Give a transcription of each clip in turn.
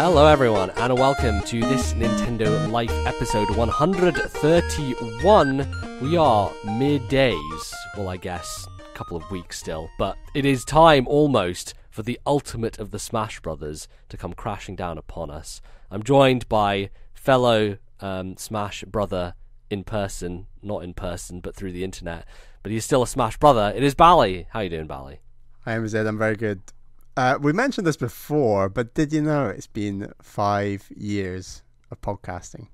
Hello everyone, and welcome to this Nintendo Life episode 131. We are middays, well I guess, a couple of weeks still, but it is time almost for the ultimate of the Smash Brothers to come crashing down upon us. I'm joined by fellow Smash Brother in person, not in person, but through the internet, but he's still a Smash Brother. It is Bally. How you doing, Bally? Hi, Zed. I'm very good. We mentioned this before, but did you know it's been 5 years of podcasting?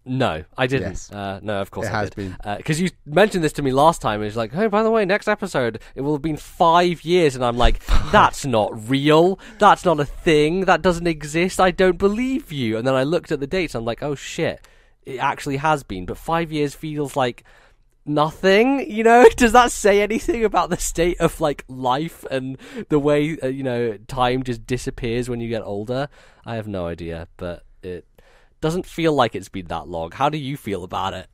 No, I didn't. Yes. No, of course it I has did. been. Because you mentioned this to me last time. It's like, hey, by the way, next episode, it will have been 5 years. And I'm like, that's not real. That's not a thing. That doesn't exist. I don't believe you. And then I looked at the dates. I'm like, oh, shit. It actually has been. But 5 years feels like nothing, you know? Does that say anything about the state of like life and the way time just disappears when you get older? I have no idea, but it doesn't feel like it's been that long. How do you feel about it?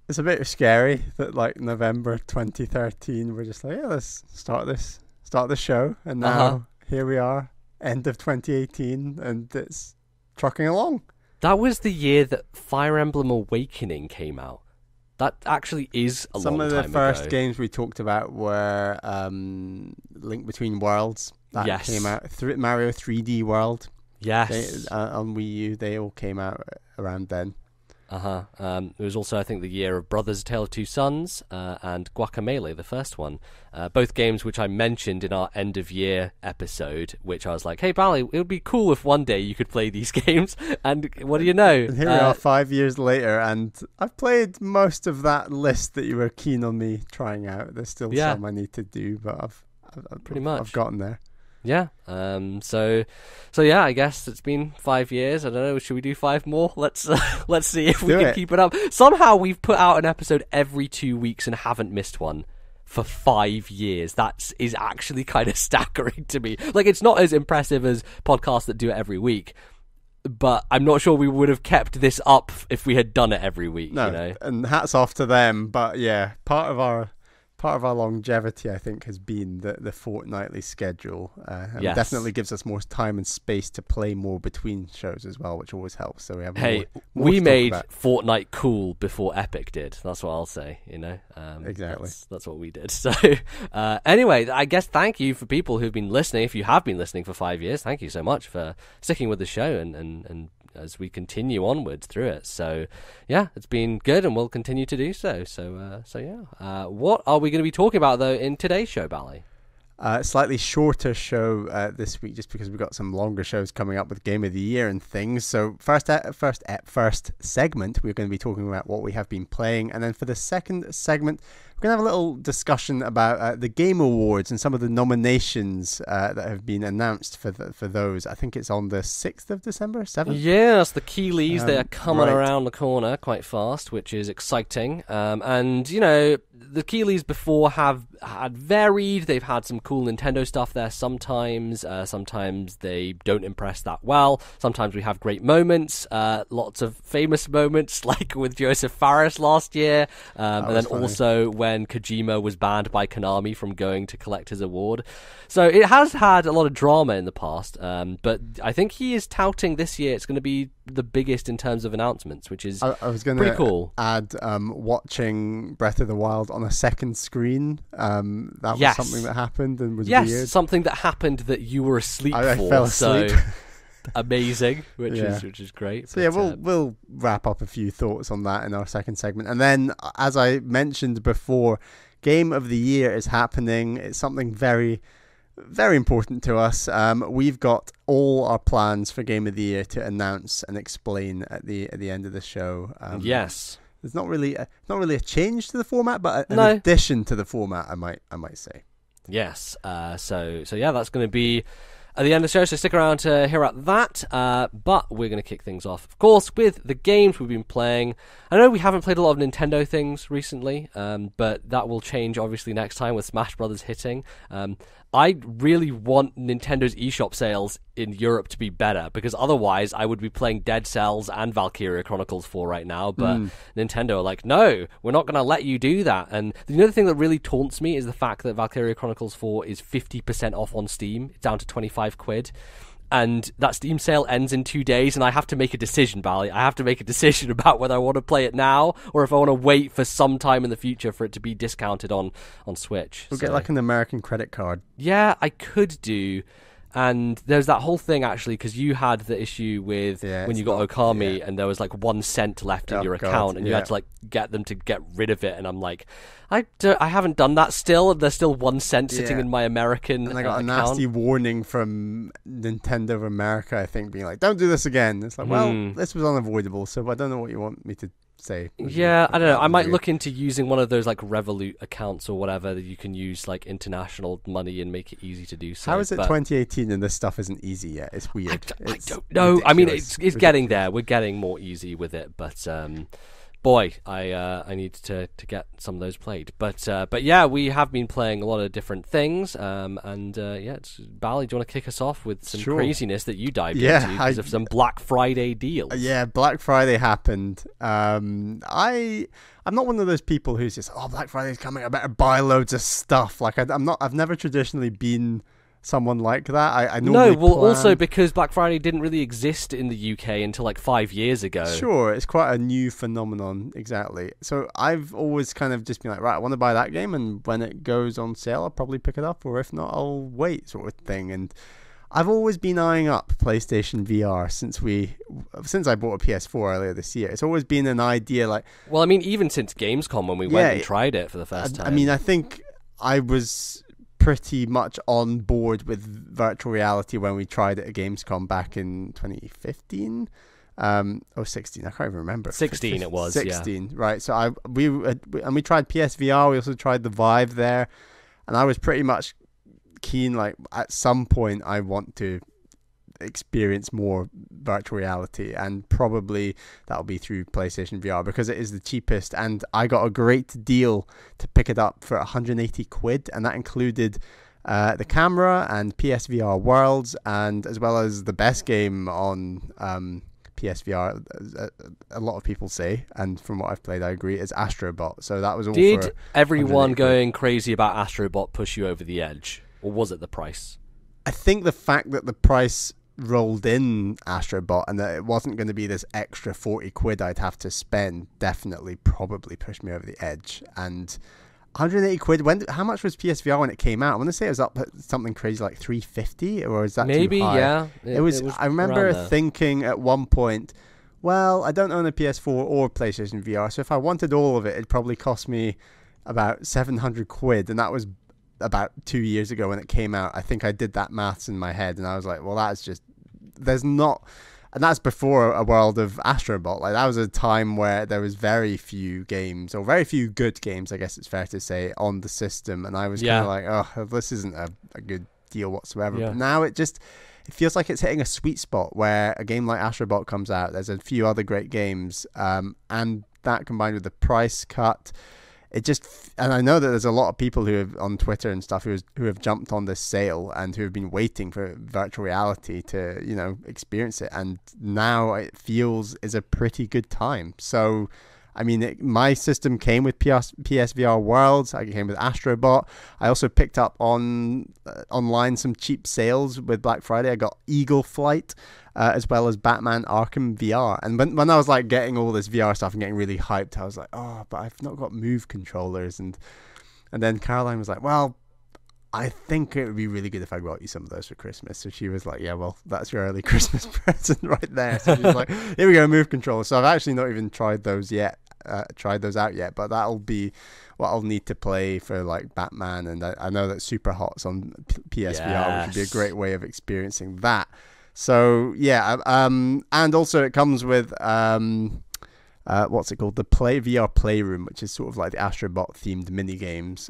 It's a bit scary that like November 2013 we're just like, yeah, let's start this show, and now here we are, end of 2018, and it's trucking along. That was the year that Fire Emblem Awakening came out. That actually is a long time ago. Some of the first games we talked about were Link Between Worlds. That came out. Mario 3D World. Yes. On Wii U, they all came out around then. It was also, I think, the year of Brothers: A Tale of Two Sons and Guacamelee, the first one. Both games which I mentioned in our end of year episode, which I was like, hey, Bally, it would be cool if one day you could play these games. And what do you know? And here we are 5 years later, and I've played most of that list that you were keen on me trying out. There's still some I need to do, but I've gotten there. Yeah. So yeah, I guess it's been 5 years. I don't know. Should we do 5 more? Let's see if we can keep it up. Somehow we've put out an episode every 2 weeks and haven't missed one for 5 years. That is actually kind of staggering to me. Like, it's not as impressive as podcasts that do it every week, but I'm not sure we would have kept this up if we had done it every week. No, you know? And hats off to them. But yeah, part of our longevity, I think, has been the fortnightly schedule. And definitely gives us more time and space to play more between shows as well, which always helps. So we have more we to made talk about. Fortnite cool before Epic did. That's what I'll say, you know? Exactly. That's what we did. So anyway, I guess thank you for people who've been listening. If you have been listening for 5 years, thank you so much for sticking with the show and as we continue onwards through it. So yeah, it's been good and we'll continue to do so. So yeah. What are we going to be talking about though in today's show, Bally? Slightly shorter show this week, just because we've got some longer shows coming up with Game of the Year and things. So first segment, we're going to be talking about what we have been playing, and then for the second segment, we're going to have a little discussion about the Game Awards and some of the nominations that have been announced for those. I think it's on the 6th of December, 7th? Yes, the Keeleys, they are coming around the corner quite fast, which is exciting. And, you know, the Keeleys before have had varied. They've had some cool Nintendo stuff there sometimes. Sometimes they don't impress that well. Sometimes we have great moments, lots of famous moments, like with Joseph Fares last year. And then funny. Also when Kojima was banned by Konami from going to collect his award. So it has had a lot of drama in the past, but I think he is touting this year it's going to be the biggest in terms of announcements, which is I was going pretty cool. Add watching Breath of the Wild on a second screen. That was something that happened and was weird. Yes, something that happened that you were asleep I for. fell asleep. So amazing, which is great. So yeah, we'll wrap up a few thoughts on that in our second segment, and then as I mentioned before, Game of the Year is happening. It's something very, very important to us. We've got all our plans for Game of the Year to announce and explain at the end of the show. Yes. There's not really a change to the format, but an addition to the format, I might say. Yes. So yeah, that's going to be at the end of the show, so stick around to hear about that. But we're going to kick things off, of course, with the games we've been playing. I know we haven't played a lot of Nintendo things recently, but that will change, obviously, next time with Smash Brothers hitting. I really want Nintendo's eShop sales in Europe to be better, because otherwise I would be playing Dead Cells and Valkyria Chronicles 4 right now, but Nintendo are like, no, we're not going to let you do that. And the other thing that really taunts me is the fact that Valkyria Chronicles 4 is 50% off on Steam. It's down to 25 quid. and that Steam sale ends in 2 days, and I have to make a decision, Bally. I have to make a decision about whether I want to play it now or if I want to wait for some time in the future for it to be discounted on Switch. We'll get like an American credit card. Yeah, I could do. And there's that whole thing, actually, because you had the issue with when you got Okami, and there was like 1 cent left in your account, and you had to like get them to get rid of it. And I'm like, I haven't done that still. There's still 1 cent sitting in my American and I got account. a nasty warning from Nintendo of America, I think, being like, don't do this again. It's like, well, this was unavoidable, so I don't know what you want me to say. Yeah, I don't know. I might look into using one of those like Revolut accounts or whatever that you can use like international money and make it easy to do so. How is it 2018 and this stuff isn't easy yet? It's weird. I don't know. I mean, it's getting there. We're getting more easy with it, but boy, I need to get some of those played. But yeah, we have been playing a lot of different things. It's Bally, do you want to kick us off with some craziness that you dived into because of some Black Friday deals? Yeah, Black Friday happened. I'm not one of those people who's just, Black Friday's coming, I better buy loads of stuff. Like I've never traditionally been someone like that. I normally also because Black Friday didn't really exist in the UK until like 5 years ago. Sure, it's quite a new phenomenon, exactly. So I've always kind of just been like, right, I want to buy that game, and when it goes on sale, I'll probably pick it up, or if not, I'll wait, sort of thing. And I've always been eyeing up PlayStation VR since I bought a PS4 earlier this year. It's always been an idea, like... Well, I mean, even since Gamescom when we went and tried it for the first time. I mean, I think I was pretty much on board with virtual reality when we tried it at Gamescom back in 2015 or 16. I can't even remember. 16 it was. 16, right? So we tried PSVR. We also tried the Vive there, and I was pretty much keen. Like at some point, I want to experience more virtual reality, and probably that'll be through PlayStation VR because it is the cheapest, and I got a great deal to pick it up for 180 quid, and that included the camera and PSVR Worlds, and as well as the best game on PSVR, a lot of people say, and from what I've played I agree, is Astrobot. So that was all. Did everyone going crazy about Astrobot push you over the edge, or was it the price? I think the fact that the price rolled in Astrobot and that it wasn't going to be this extra 40 quid I'd have to spend probably pushed me over the edge. And 180 quid, how much was PSVR when it came out? I want to say it was up at something crazy like 350, or is that maybe too high? Yeah, it was I remember thinking at one point, well, I don't own a PS4 or PlayStation VR, so if I wanted all of it, it'd probably cost me about 700 quid, and that was about 2 years ago when it came out. I think I did that maths in my head, and I was like, well, that's just, and that's before a world of Astrobot. Like that was a time where there was very few games, or very few good games, I guess it's fair to say, on the system, and I was kind of like, oh, this isn't a good deal whatsoever. But now it feels like it's hitting a sweet spot where a game like Astrobot comes out, there's a few other great games, and that combined with the price cut, and I know that there's a lot of people who have on Twitter and stuff who have jumped on this sale and who have been waiting for virtual reality to, experience it. And now it feels is a pretty good time. So, I mean, my system came with PSVR Worlds. I came with Astrobot. I also picked up online some cheap sales with Black Friday. I got Eagle Flight, as well as Batman Arkham VR. And when I was like getting all this VR stuff and getting really hyped, I was like, oh, but I've not got Move controllers. And then Caroline was like, well, I think it would be really good if I got you some of those for Christmas. So she was like, yeah, well, that's your early Christmas present right there. So she was like, here we go, Move controllers. So I've actually not even tried those out yet, but that'll be what I'll need to play for like Batman. And I know that Super Hot's on PSVR, which would be a great way of experiencing that. So yeah, and also it comes with what's it called, the VR Playroom, which is sort of like the Astrobot themed mini games,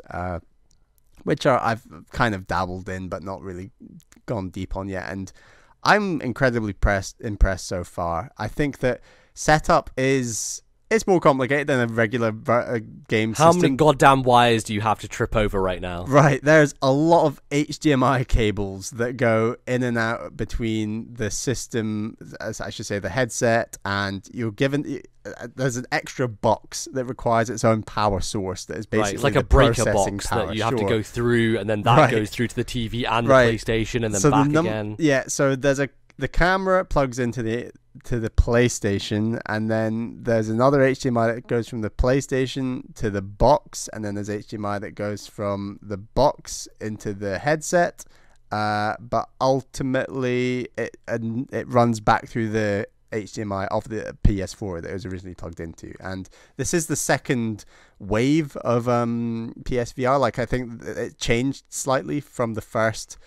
which I've kind of dabbled in but not really gone deep on yet, and I'm incredibly impressed so far. I think that setup is It's more complicated than a regular game How system. many goddamn wires do you have to trip over right now? Right, there's a lot of HDMI cables that go in and out between the system, as I should say, the headset, and you're given. There's an extra box that requires its own power source that is basically It's like the a breaker processing box power. that you have to go through, and then that goes through to the TV and the PlayStation, and then back again. Yeah, so there's the camera plugs into the PlayStation, and then there's another HDMI that goes from the PlayStation to the box, and then there's HDMI that goes from the box into the headset. But ultimately, it runs back through the HDMI of the PS4 that it was originally plugged into. And this is the second wave of PSVR. Like, I think it changed slightly from the first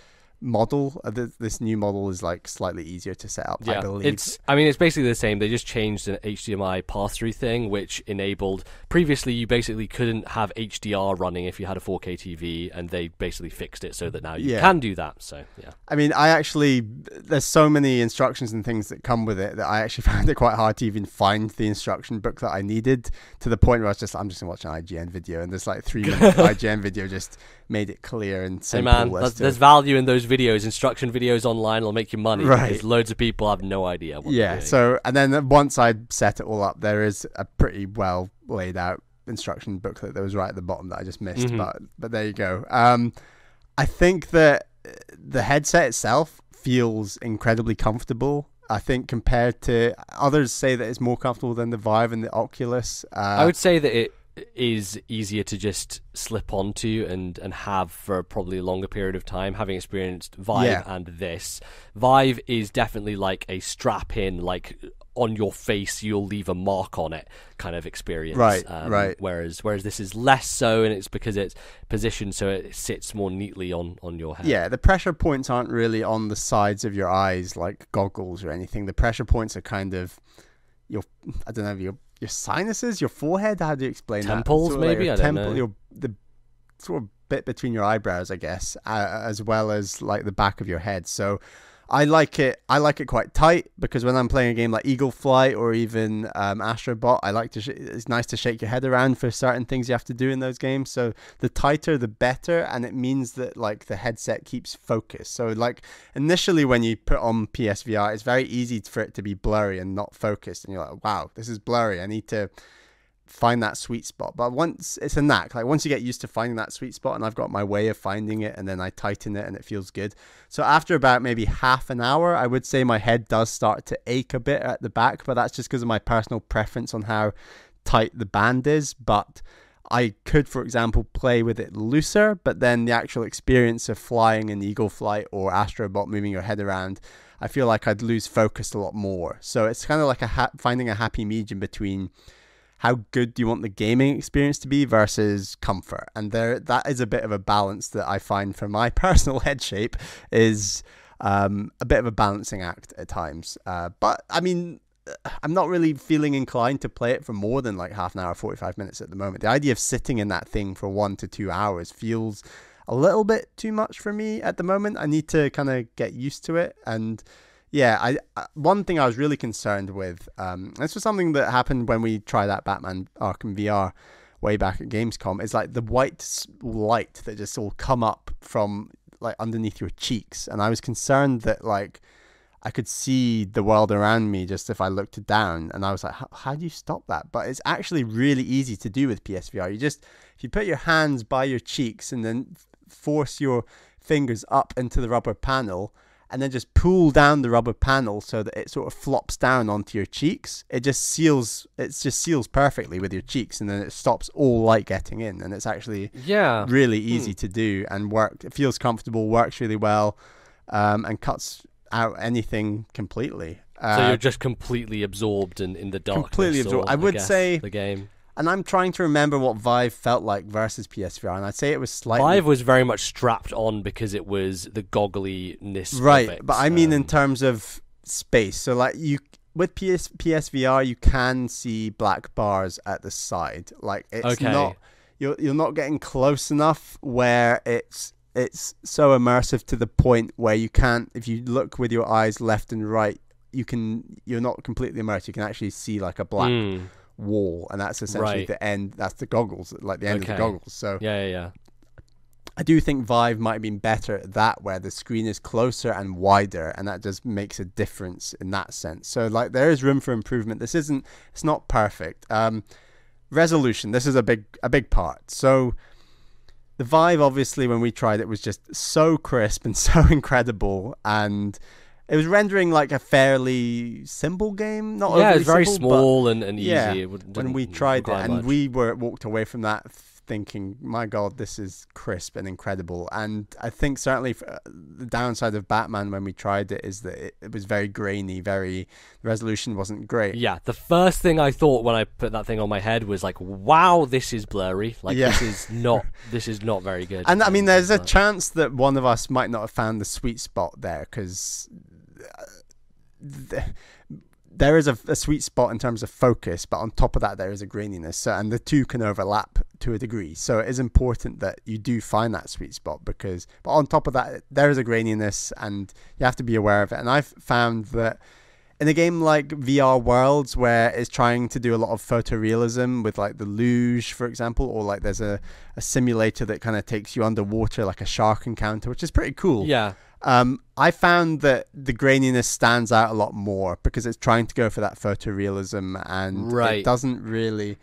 model. This new model is like slightly easier to set up, I believe. It's basically the same. They just changed an HDMI pass-through thing, which enabled, previously you basically couldn't have HDR running if you had a 4K TV, and they basically fixed it so that now you can do that. So yeah, I mean, there's so many instructions and things that come with it that I actually found it quite hard to even find the instruction book that I needed, to the point where I'm just gonna watch an IGN video, and this like 3-minute IGN video just made it clear and simple. Hey man, there's value in those videos. Instruction videos online will make you money, right? Because loads of people have no idea what they're doing. So, and then once I set it all up, there is a pretty well laid out instruction booklet that was right at the bottom that I just missed. But there you go. I think that the headset itself feels incredibly comfortable. I think compared to others say that it's more comfortable than the Vive and the Oculus. I would say that it is easier to just slip onto and have for probably a longer period of time, having experienced Vive and this. Vive is definitely like a strap in, like on your face you'll leave a mark on it kind of experience. Right. Whereas this is less so, and it's because it's positioned so it sits more neatly on your head. Yeah, the pressure points aren't really on the sides of your eyes like goggles or anything. The pressure points are kind of your sinuses, your forehead. How do you explain temples, that? Temples, maybe. I don't know. The sort of bit between your eyebrows, I guess, as well as like the back of your head. So I like it. I like it quite tight, because when I'm playing a game like Eagle Flight or even Astrobot, I like to. It's nice to shake your head around for certain things you have to do in those games. So the tighter, the better, and it means that like the headset keeps focus. So like initially when you put on PSVR, it's very easy for it to be blurry and not focused, and you're like, wow, this is blurry. I need to find that sweet spot. But once it's a knack, like once you get used to finding that sweet spot, and I've got my way of finding it, and then I tighten it and it feels good. So after about maybe half an hour, I would say my head does start to ache a bit at the back, but that's just because of my personal preference on how tight the band is. But I could, for example, play with it looser, but then the actual experience of flying in Eagle Flight or Astrobot, moving your head around, I feel like I'd lose focus a lot more. So it's kind of like finding a happy medium between how good do you want the gaming experience to be versus comfort. And that is a bit of a balance that I find for my personal head shape is a bit of a balancing act at times. But I mean, I'm not really feeling inclined to play it for more than like half an hour, 45 minutes at the moment. The idea of sitting in that thing for 1 to 2 hours feels a little bit too much for me at the moment. I need to kind of get used to it. And yeah, one thing I was really concerned with, this was something that happened when we tried that Batman Arkham VR way back at Gamescom, is like the white light that just all come up from like underneath your cheeks. And I was concerned that like I could see the world around me just if I looked down. And I was like, how do you stop that? But it's actually really easy to do with PSVR. If you put your hands by your cheeks and then force your fingers up into the rubber panel, and then just pull down the rubber panel so that it sort of flops down onto your cheeks. It just seals perfectly with your cheeks, and then it stops all light getting in. And it's actually really easy to do and work. It feels comfortable, works really well, and cuts out anything completely. So you're just completely absorbed in the darkness. Completely absorbed. I would say the game. And I'm trying to remember what Vive felt like versus PSVR, and I'd say it was slightly... Vive was very much strapped on because it was the goggliness right, of it. But I mean in terms of space. So like with PSVR, you can see black bars at the side. Like it's not... You're not getting close enough where it's so immersive to the point where you can't... If you look with your eyes left and right, you're not completely immersed. You can actually see like a black... wall, and that's essentially the end. That's the goggles, like the end of the goggles. So yeah. I do think Vive might have been better at that, where the screen is closer and wider, and that just makes a difference in that sense. So like there is room for improvement. It's not perfect. Resolution, this is a big part. So the Vive, obviously, when we tried it, was just so crisp and so incredible, and it was rendering like a fairly simple game. Not it was very simple, small and easy. Yeah, when we tried it, and much. we walked away from that thinking, my God, this is crisp and incredible. And I think certainly the downside of Batman when we tried it is that it was very grainy, the resolution wasn't great. Yeah, the first thing I thought when I put that thing on my head was like, wow, this is blurry. Like, this is not very good. And I mean, there's a chance that one of us might not have found the sweet spot there, because there is a sweet spot in terms of focus, but on top of that there is a graininess, and the two can overlap to a degree. So it is important that you do find that sweet spot, but on top of that there is a graininess, and you have to be aware of it. And I've found that in a game like VR Worlds, where it's trying to do a lot of photorealism with like the luge, for example, or like there's a simulator that kind of takes you underwater, like a shark encounter, which is pretty cool. Yeah. I found that the graininess stands out a lot more because it's trying to go for that photorealism, and it doesn't really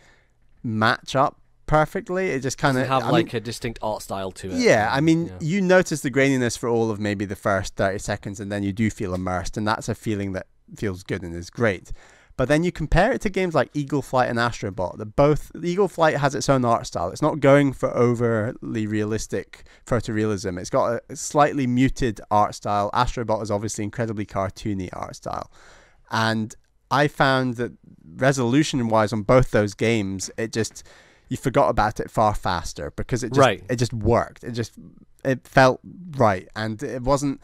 match up perfectly. It just kind of have a distinct art style to it. Yeah, I mean, you notice the graininess for all of maybe the first 30 seconds, and then you do feel immersed, and that's a feeling that feels good and is great. But then you compare it to games like Eagle Flight and Astrobot. Eagle Flight has its own art style. It's not going for overly realistic photorealism. It's got a slightly muted art style. Astrobot is obviously incredibly cartoony art style. And I found that resolution-wise on both those games, you forgot about it far faster because it just worked. It felt right, and it wasn't.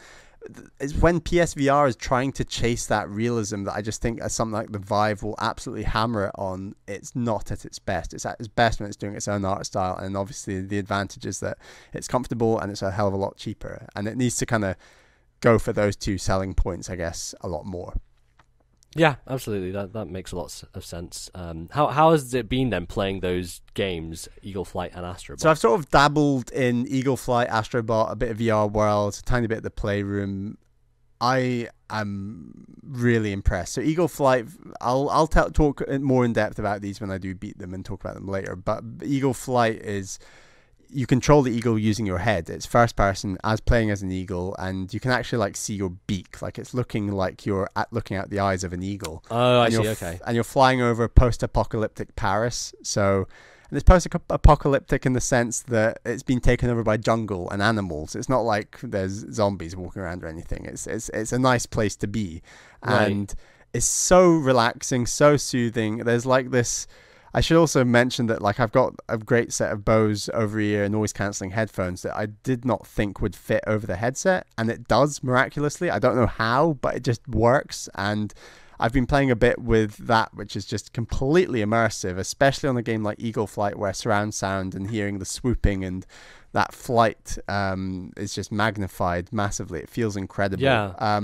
It's when PSVR is trying to chase that realism that I just think something like the Vive will absolutely hammer it on. It's not at its best. It's at its best when it's doing its own art style, and obviously the advantage is that it's comfortable and it's a hell of a lot cheaper, and it needs to kind of go for those two selling points, I guess, a lot more. Yeah, absolutely. That makes a lot of sense. How has it been then playing those games, Eagle Flight and Astrobot? So I've sort of dabbled in Eagle Flight, Astrobot, a bit of VR World, a tiny bit of the Playroom. I am really impressed. So Eagle Flight, I'll talk more in depth about these when I do beat them and talk about them later. But Eagle Flight is, you control the eagle using your head. It's first person, as playing as an eagle, and you can actually like see your beak, like it's looking like you're looking out the eyes of an eagle. Oh, I see. Okay. And you're flying over post-apocalyptic Paris. So, and it's post-apocalyptic in the sense that it's been taken over by jungle and animals. It's not like there's zombies walking around or anything. It's a nice place to be, and it's so relaxing, so soothing. There's like this. I should also mention that like I've got a great set of Bose over-ear noise cancelling headphones that I did not think would fit over the headset, and it does miraculously. I don't know how, but it just works, and I've been playing a bit with that, which is just completely immersive, especially on a game like Eagle Flight, where surround sound and hearing the swooping and that flight is just magnified massively. It feels incredible. Yeah.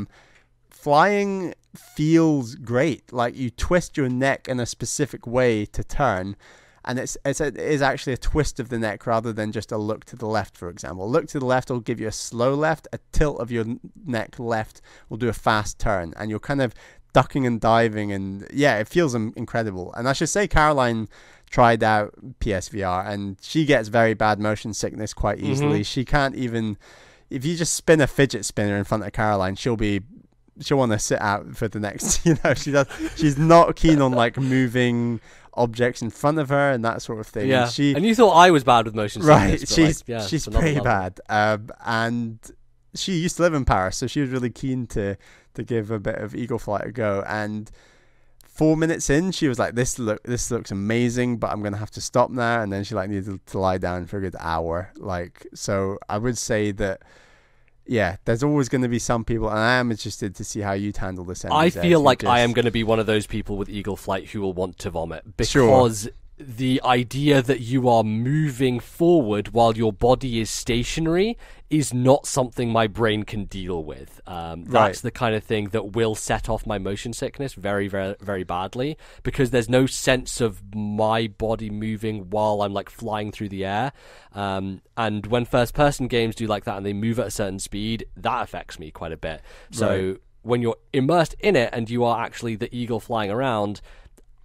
Flying feels great. Like you twist your neck in a specific way to turn, and it is actually a twist of the neck rather than just a look to the left, for example. A look to the left will give you a slow left. A tilt of your neck left will do a fast turn, and you're kind of ducking and diving, and yeah, it feels incredible. And I should say Caroline tried out PSVR, and she gets very bad motion sickness quite easily. She can't even, if you just spin a fidget spinner in front of Caroline, she'll want to sit out for the next, she's not keen on like moving objects in front of her and that sort of thing. Yeah. And you thought I was bad with motion sickness. Right. She's pretty bad. And she used to live in Paris, so she was really keen to give a bit of Eagle Flight a go. And 4 minutes in, she was like, this looks amazing, but I'm going to have to stop now. And then she like needed to lie down for a good hour. So I would say that, yeah, there's always going to be some people, and I am interested to see how you'd handle this. I feel like I am going to be one of those people with Eagle Flight who will want to vomit, because the idea that you are moving forward while your body is stationary is not something my brain can deal with. That's the kind of thing that will set off my motion sickness very, very, very badly, because there's no sense of my body moving while I'm like flying through the air. And when first-person games do like that and they move at a certain speed, that affects me quite a bit. So when you're immersed in it and you are actually the eagle flying around,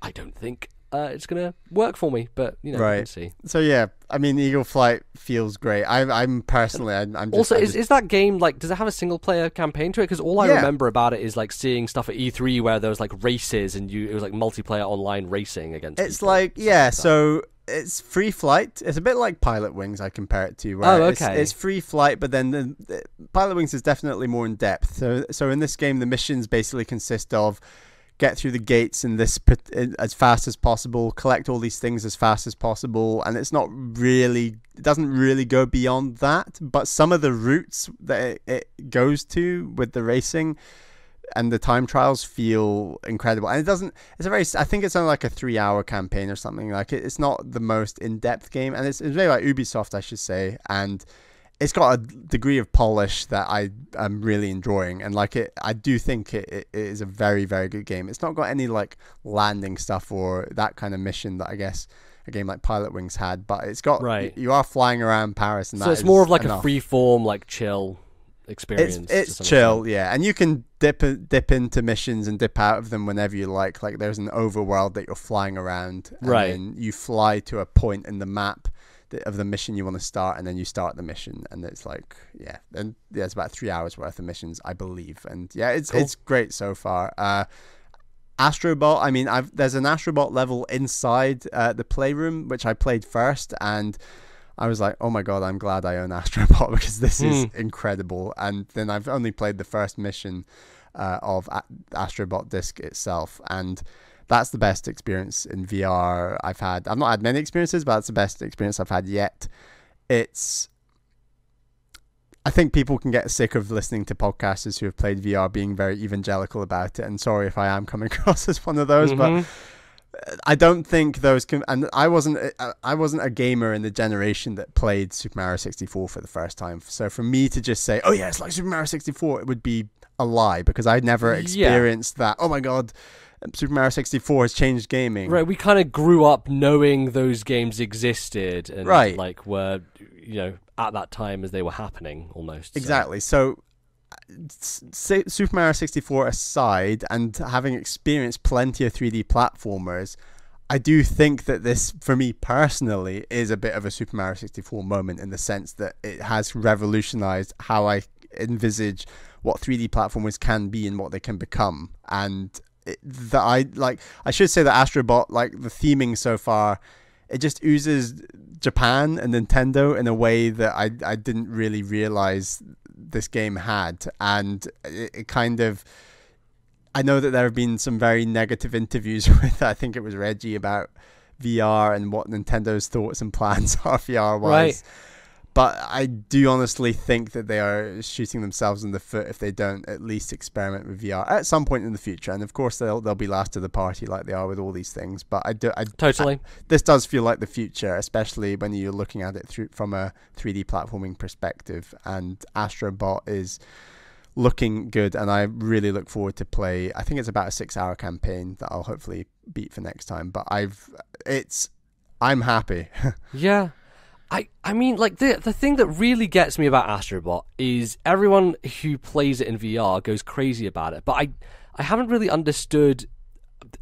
I don't think it's gonna work for me, but you know, we can see. So yeah, I mean, Eagle Flight feels great. I'm personally, I'm just, also, is that game like? Does it have a single player campaign to it? Because all I remember about it is like seeing stuff at E3 where there was like races and it was like multiplayer online racing against. It's people, like so it's free flight. It's a bit like Pilot Wings. I compare it to. Where it's free flight, but then the Pilot Wings is definitely more in depth. So in this game, the missions basically consist of get through the gates in this as fast as possible, collect all these things as fast as possible, and it doesn't really go beyond that. But some of the routes that it goes to with the racing and the time trials feel incredible. And I think it's only like a 3-hour campaign or something. Like it's not the most in-depth game, and it's very like Ubisoft, I should say, and it's got a degree of polish that I am really enjoying, and like I do think it is a very, very good game. It's not got any like landing stuff or that kind of mission that I guess a game like Pilot Wings had, but it's got you are flying around Paris, and so it's more of like a free form, like chill experience. It's chill, yeah, and you can dip into missions and dip out of them whenever you like. Like there's an overworld that you're flying around, and then you fly to a point in the map of the mission you want to start, and then you start the mission, and it's like it's about 3 hours worth of missions, I believe, and it's great so far. Astrobot, I mean, there's an Astrobot level inside the playroom which I played first, and I was like, oh my god, I'm glad I own Astrobot because this is incredible. And then I've only played the first mission of Astrobot Disc itself, and that's the best experience in VR I've had. I've not had many experiences, but that's the best experience I've had yet. I think people can get sick of listening to podcasters who have played VR being very evangelical about it. And sorry if I am coming across as one of those, but I don't think those can. And I wasn't a gamer in the generation that played Super Mario 64 for the first time. So for me to just say, oh yeah, it's like Super Mario 64, it would be a lie, because I never experienced that. Oh my god, Super Mario 64 has changed gaming. Right, we kind of grew up knowing those games existed and like were, at that time as they were happening almost. Exactly. So Super Mario 64 aside, and having experienced plenty of 3D platformers, I do think that this, for me personally, is a bit of a Super Mario 64 moment, in the sense that it has revolutionized how I envisage what 3D platformers can be and what they can become. And I should say that Astrobot, like the theming so far, it just oozes Japan and Nintendo in a way that I didn't really realize this game had. And it kind of, I know that there have been some very negative interviews with, I think it was Reggie, about VR and what Nintendo's thoughts and plans are VR wise. But I do honestly think that they are shooting themselves in the foot if they don't at least experiment with VR at some point in the future. And of course, they'll be last to the party like they are with all these things. But this does feel like the future, especially when you're looking at it from a 3D platforming perspective. And Astrobot is looking good, and I really look forward to play. I think it's about a 6-hour campaign that I'll hopefully beat for next time. But I'm happy. Yeah. I mean, like, the thing that really gets me about Astrobot is everyone who plays it in VR goes crazy about it, but I haven't really understood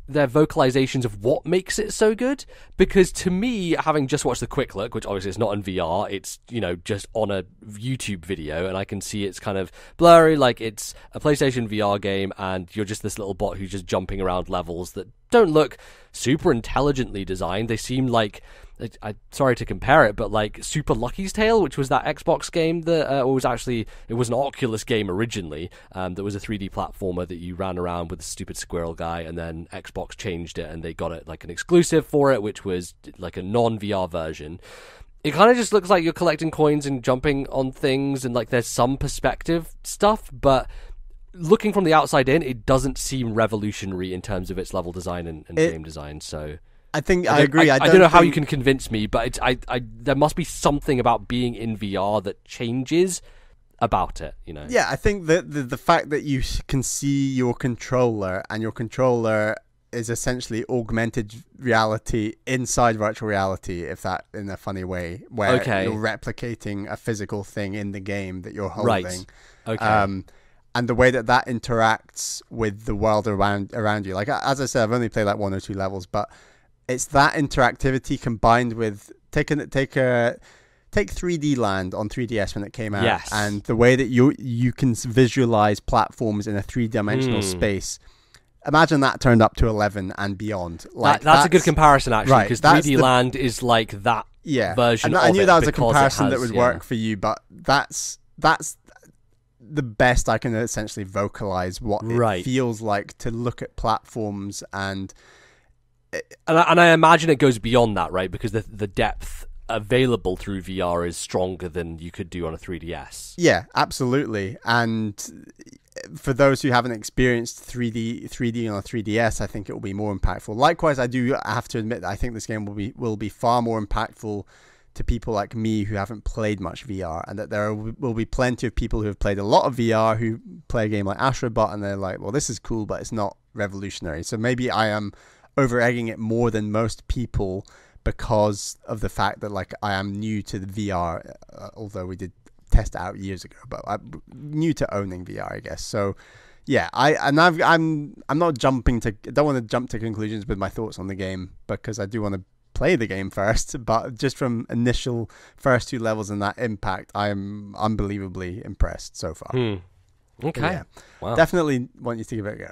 their vocalizations of what makes it so good, because to me, having just watched the quick look, which obviously is not in VR, it's, just on a YouTube video, and I can see it's kind of blurry, like it's a PlayStation VR game, and you're just this little bot who's just jumping around levels that don't look super intelligently designed. They seem like, I'm sorry to compare it, but like Super Lucky's Tale, which was that Xbox game that it was an Oculus game originally, that was a 3D platformer that you ran around with a stupid squirrel guy, and then Xbox changed it and they got it like an exclusive for it, which was like a non-VR version. It kind of just looks like you're collecting coins and jumping on things, and like there's some perspective stuff, but looking from the outside in, it doesn't seem revolutionary in terms of its level design and game design. So I agree. I don't know how you can convince me, but there must be something about being in VR that changes about it, you know. Yeah, I think that the fact that you can see your controller, and your controller is essentially augmented reality inside virtual reality, if that in a funny way, where you're replicating a physical thing in the game that you're holding. Right. Okay. And the way that interacts with the world around you. Like, as I said, I've only played like 1 or 2 levels, but it's that interactivity combined with take 3D Land on 3DS when it came out, yes, and the way that you can visualize platforms in a 3-dimensional space. Imagine that turned up to 11 and beyond. Like, that's a good comparison, actually, because right, 3D Land is like that version of it. I knew that was a comparison that would work for you, but that's the best I can essentially vocalize what it feels like to look at platforms, and I imagine it goes beyond that, right? Because the depth available through VR is stronger than you could do on a 3DS. Yeah, absolutely. And for those who haven't experienced 3D on a 3DS, I think it will be more impactful. Likewise, I have to admit that I think this game will be far more impactful to people like me who haven't played much VR, and that there will be plenty of people who have played a lot of VR who play a game like Astrobot and they're like, well, this is cool, but it's not revolutionary. So maybe I am over-egging it more than most people because of the fact that, like, I am new to the VR, although we did test it out years ago, but I'm new to owning VR, I guess. So yeah, I'm not don't want to jump to conclusions with my thoughts on the game, because I do want to play the game first, but just from initial first 2 levels and that impact, I'm unbelievably impressed so far. Okay. Yeah, wow. Definitely want you to give it a go.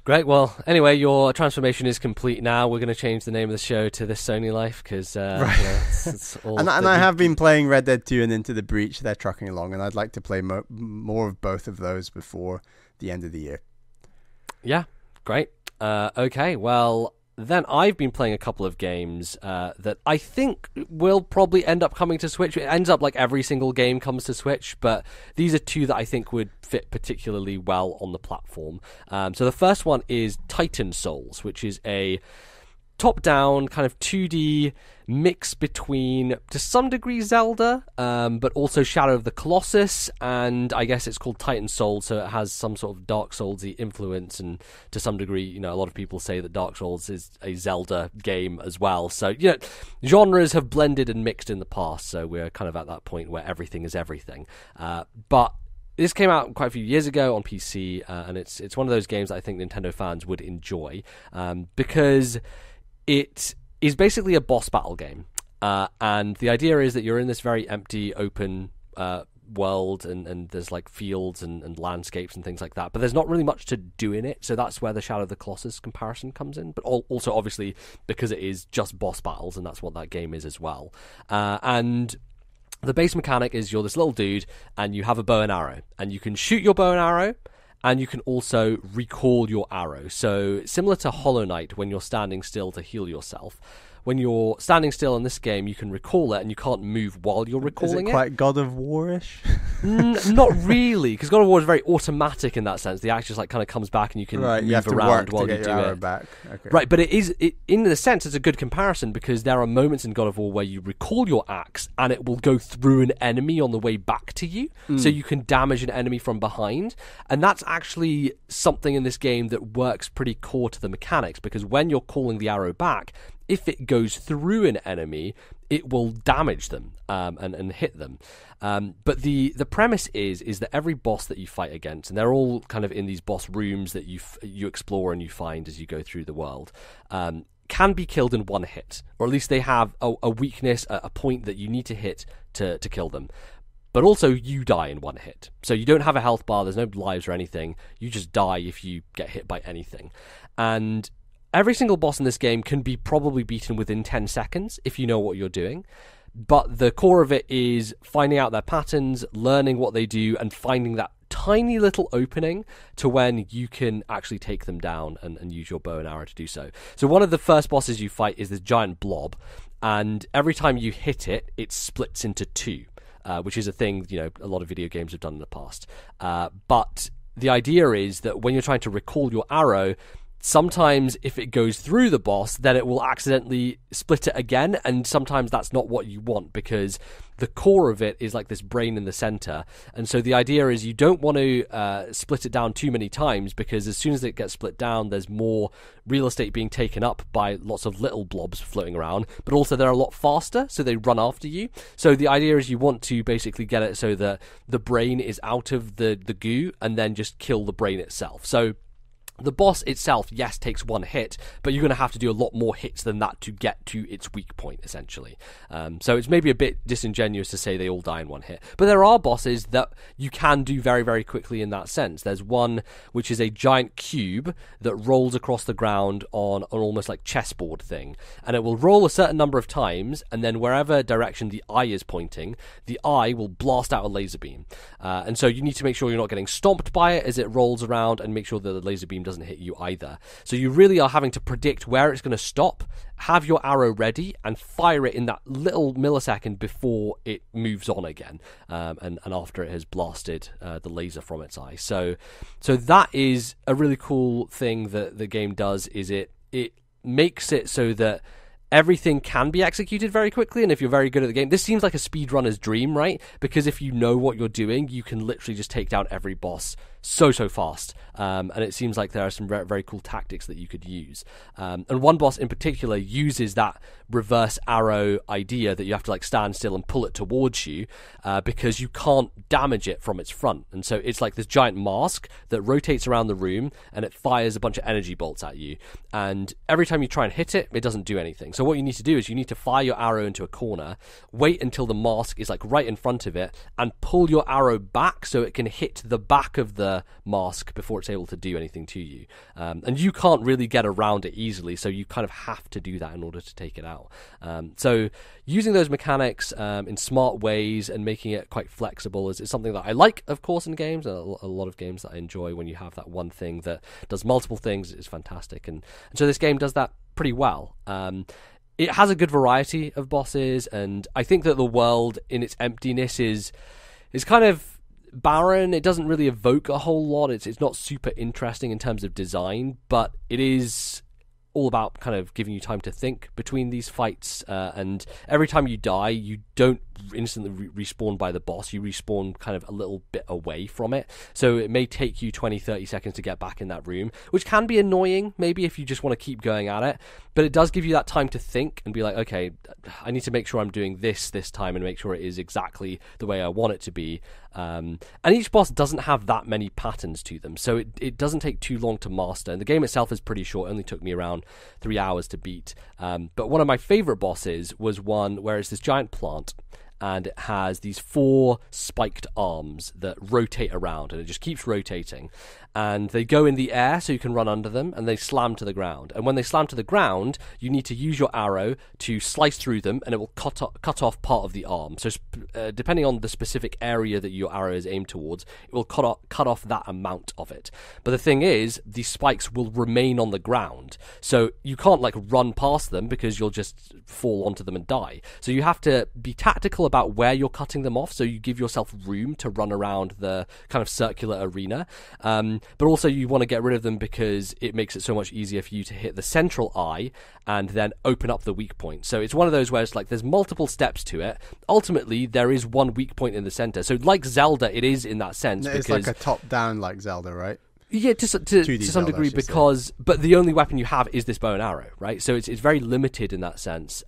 Great. Well, anyway, your transformation is complete now. We're going to change the name of the show to This Sony Life, because it's all... and I have been playing Red Dead 2 and Into the Breach. They're trucking along, and I'd like to play more of both of those before the end of the year. Yeah, great. Okay, well, then I've been playing a couple of games that I think will probably end up coming to Switch. It ends up like every single game comes to Switch, but these are 2 that I think would fit particularly well on the platform. So the first one is Titan Souls, which is a top-down kind of 2D mix between, to some degree, Zelda, but also Shadow of the Colossus, and I guess it's called Titan Souls, so it has some sort of Dark Souls-y influence, and to some degree, you know, a lot of people say that Dark Souls is a Zelda game as well. So, you know, genres have blended and mixed in the past, so we're kind of at that point where everything is everything. But this came out quite a few years ago on PC, and it's one of those games that I think Nintendo fans would enjoy, because it is basically a boss battle game, and the idea is that you're in this very empty, open world, and there's like fields and landscapes and things like that, but there's not really much to do in it, so that's where the Shadow of the Colossus comparison comes in, but also obviously because it is just boss battles, and that's what that game is as well. And the base mechanic is you're this little dude, and you have a bow and arrow, and you can shoot your bow and arrow, and you can also recall your arrow. So similar to Hollow Knight, when you're standing still to heal yourself, when you're standing still in this game, you can recall it, and you can't move while you're recalling it. Is it quite God of War-ish? Not really, because God of War is very automatic in that sense. The action just like kind of comes back, and you can move around while you do it. Back. Okay. Right, but in the sense, it's a good comparison, because there are moments in God of War where you recall your axe, and it will go through an enemy on the way back to you, so you can damage an enemy from behind. And that's actually something in this game that works pretty core to the mechanics, because when you're calling the arrow back, if it goes through an enemy, it will damage them and hit them. But the premise is that every boss that you fight against, and they're all kind of in these boss rooms that you explore and you find as you go through the world, can be killed in one hit, or at least they have a weakness, a point that you need to hit to kill them. But also you die in one hit. So you don't have a health bar, there's no lives or anything, you just die if you get hit by anything. And every single boss in this game can be probably beaten within 10 seconds if you know what you're doing. But the core of it is finding out their patterns, learning what they do, and finding that tiny little opening to when you can actually take them down and use your bow and arrow to do so. So one of the first bosses you fight is this giant blob, and every time you hit it, it splits into 2, which is a thing, you know, a lot of video games have done in the past. But the idea is that when you're trying to recall your arrow, sometimes if it goes through the boss, then it will accidentally split it again, and sometimes that's not what you want, because the core of it is like this brain in the center. And so the idea is you don't want to split it down too many times, because as soon as it gets split down, there's more real estate being taken up by lots of little blobs floating around, but also they're a lot faster, so they run after you. So the idea is you want to basically get it so that the brain is out of the goo, and then just kill the brain itself. So the boss itself, yes, takes one hit, but you're going to have to do a lot more hits than that to get to its weak point, essentially. So it's maybe a bit disingenuous to say they all die in one hit. But there are bosses that you can do very, very quickly in that sense. There's one which is a giant cube that rolls across the ground on an almost like chessboard thing. And it will roll a certain number of times, and then wherever direction the eye is pointing, the eye will blast out a laser beam. And so you need to make sure you're not getting stomped by it as it rolls around, and make sure that the laser beam doesn't hit you either. So you really are having to predict where it's going to stop, have your arrow ready, and fire it in that little millisecond before it moves on again, and after it has blasted the laser from its eye. So that is a really cool thing that the game does, is it makes it so that everything can be executed very quickly, and if you're very good at the game, this seems like a speedrunner's dream, right? Because if you know what you're doing, you can literally just take down every boss so fast, and it seems like there are some very, very cool tactics that you could use. And one boss in particular uses that reverse arrow idea that you have to like stand still and pull it towards you, because you can't damage it from its front. And so it's like this giant mask that rotates around the room, and it fires a bunch of energy bolts at you. And every time you try and hit it, it doesn't do anything. So what you need to do is you need to fire your arrow into a corner, wait until the mask is like right in front of it, and pull your arrow back so it can hit the back of the mask before it's able to do anything to you. And you can't really get around it easily, so you kind of have to do that in order to take it out. So using those mechanics in smart ways and making it quite flexible is something that I like, of course, in games. A lot of games that I enjoy, when you have that one thing that does multiple things, is fantastic. And so this game does that pretty well. It has a good variety of bosses, and I think that the world in its emptiness is kind of barren. It doesn't really evoke a whole lot. It's not super interesting in terms of design, but it is all about kind of giving you time to think between these fights, and every time you die, you don't instantly respawn by the boss. You respawn kind of a little bit away from it, so it may take you 20-30 seconds to get back in that room, which can be annoying maybe if you just want to keep going at it, but it does give you that time to think and be like, okay, I need to make sure I'm doing this time and make sure it is exactly the way I want it to be. And each boss doesn't have that many patterns to them, so it doesn't take too long to master, and the game itself is pretty short. It only took me around 3 hours to beat. But one of my favorite bosses was one where it's this giant plant, and it has these 4 spiked arms that rotate around, and it just keeps rotating. And they go in the air so you can run under them, and they slam to the ground. And when they slam to the ground, you need to use your arrow to slice through them, and it will cut off part of the arm. So depending on the specific area that your arrow is aimed towards, it will cut off that amount of it. But the thing is, these spikes will remain on the ground, so you can't like run past them, because you'll just fall onto them and die. So you have to be tactical about where you're cutting them off, so you give yourself room to run around the kind of circular arena. But also you want to get rid of them, because it makes it so much easier for you to hit the central eye and then open up the weak point. So it's one of those where it's like there's multiple steps to it. Ultimately, there is one weak point in the center. So like Zelda, it is in that sense. It's like a top-down like Zelda, right? Yeah, to some degree, but the only weapon you have is this bow and arrow, right? So it's very limited in that sense.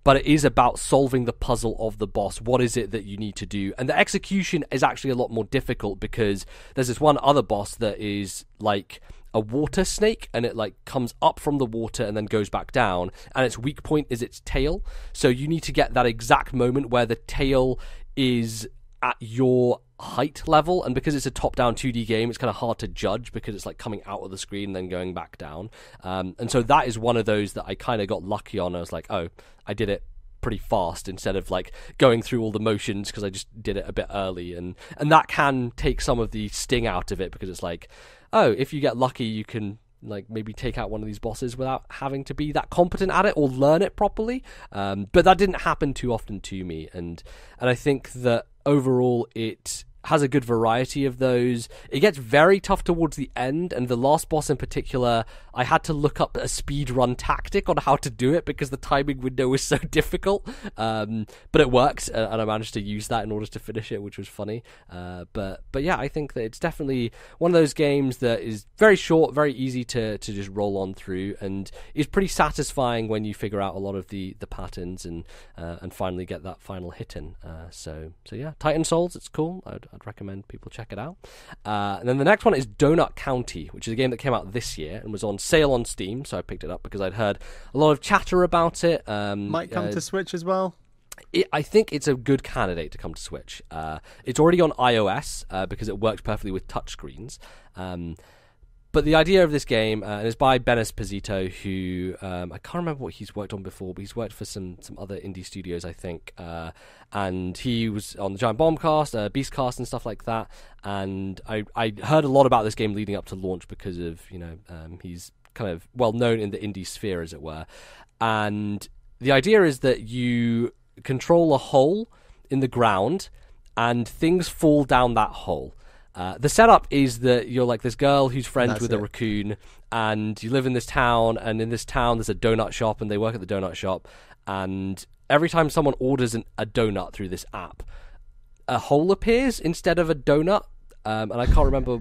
But it is about solving the puzzle of the boss. What is it that you need to do? And the execution is actually a lot more difficult, because there's this one other boss that is like a water snake, and it like comes up from the water and then goes back down, and its weak point is its tail. So you need to get that exact moment where the tail is at your height level, and because it's a top-down 2D game, it's kind of hard to judge, because it's like coming out of the screen and then going back down. And so that is one of those that I kind of got lucky on. I was like, oh, I did it pretty fast instead of like going through all the motions, because I just did it a bit early, and that can take some of the sting out of it, because it's like, oh, if you get lucky, you can like maybe take out one of these bosses without having to be that competent at it or learn it properly. But that didn't happen too often to me, and I think that overall it has a good variety of those. It gets very tough towards the end, and the last boss in particular, I had to look up a speed run tactic on how to do it because the timing window was so difficult. But it worked, and I managed to use that in order to finish it, which was funny. But yeah, I think that it's definitely one of those games that is very short, very easy to just roll on through, and is pretty satisfying when you figure out a lot of the patterns and finally get that final hit in. So yeah, Titan Souls, it's cool. I'd recommend people check it out. And then the next one is Donut County, which is a game that came out this year and was on sale on Steam, so I picked it up because I'd heard a lot of chatter about it. Might come to Switch as well. I think it's a good candidate to come to Switch. It's already on iOS because it works perfectly with touchscreens. But the idea of this game is by Ben Esposito, who I can't remember what he's worked on before, but he's worked for some other indie studios, I think. And he was on the Giant Bombcast, Beastcast, and stuff like that. And I heard a lot about this game leading up to launch because of, he's kind of well known in the indie sphere, as it were. And the idea is that you control a hole in the ground, and things fall down that hole. The setup is that you're like this girl who's friends with a raccoon, and you live in this town, and in this town there's a donut shop, and they work at the donut shop, and every time someone orders a donut through this app, a hole appears instead of a donut, and I can't remember.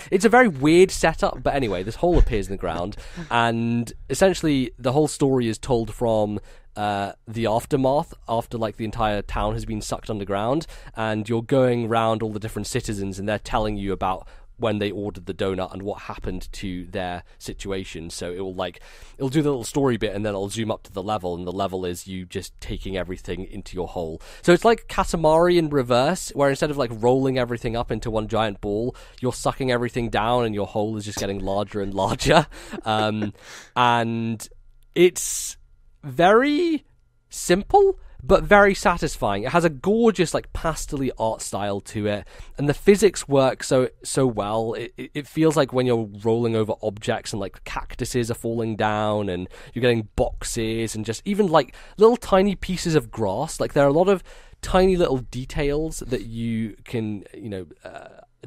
It's a very weird setup, but anyway, this hole appears in the ground, and essentially the whole story is told from the aftermath, after like the entire town has been sucked underground, and you're going around all the different citizens, and they're telling you about when they ordered the donut and what happened to their situation. So it'll do the little story bit, and then it'll zoom up to the level, and the level is you just taking everything into your hole. So it's like Katamari in reverse, where instead of like rolling everything up into one giant ball, you're sucking everything down, and your hole is just getting larger and larger. And it's very simple, but very satisfying. It has a gorgeous, like, pastel-y art style to it, and the physics work so well. It feels like when you're rolling over objects, and like cactuses are falling down, and you're getting boxes, and just even like little tiny pieces of grass. Like, there are a lot of tiny little details that you can,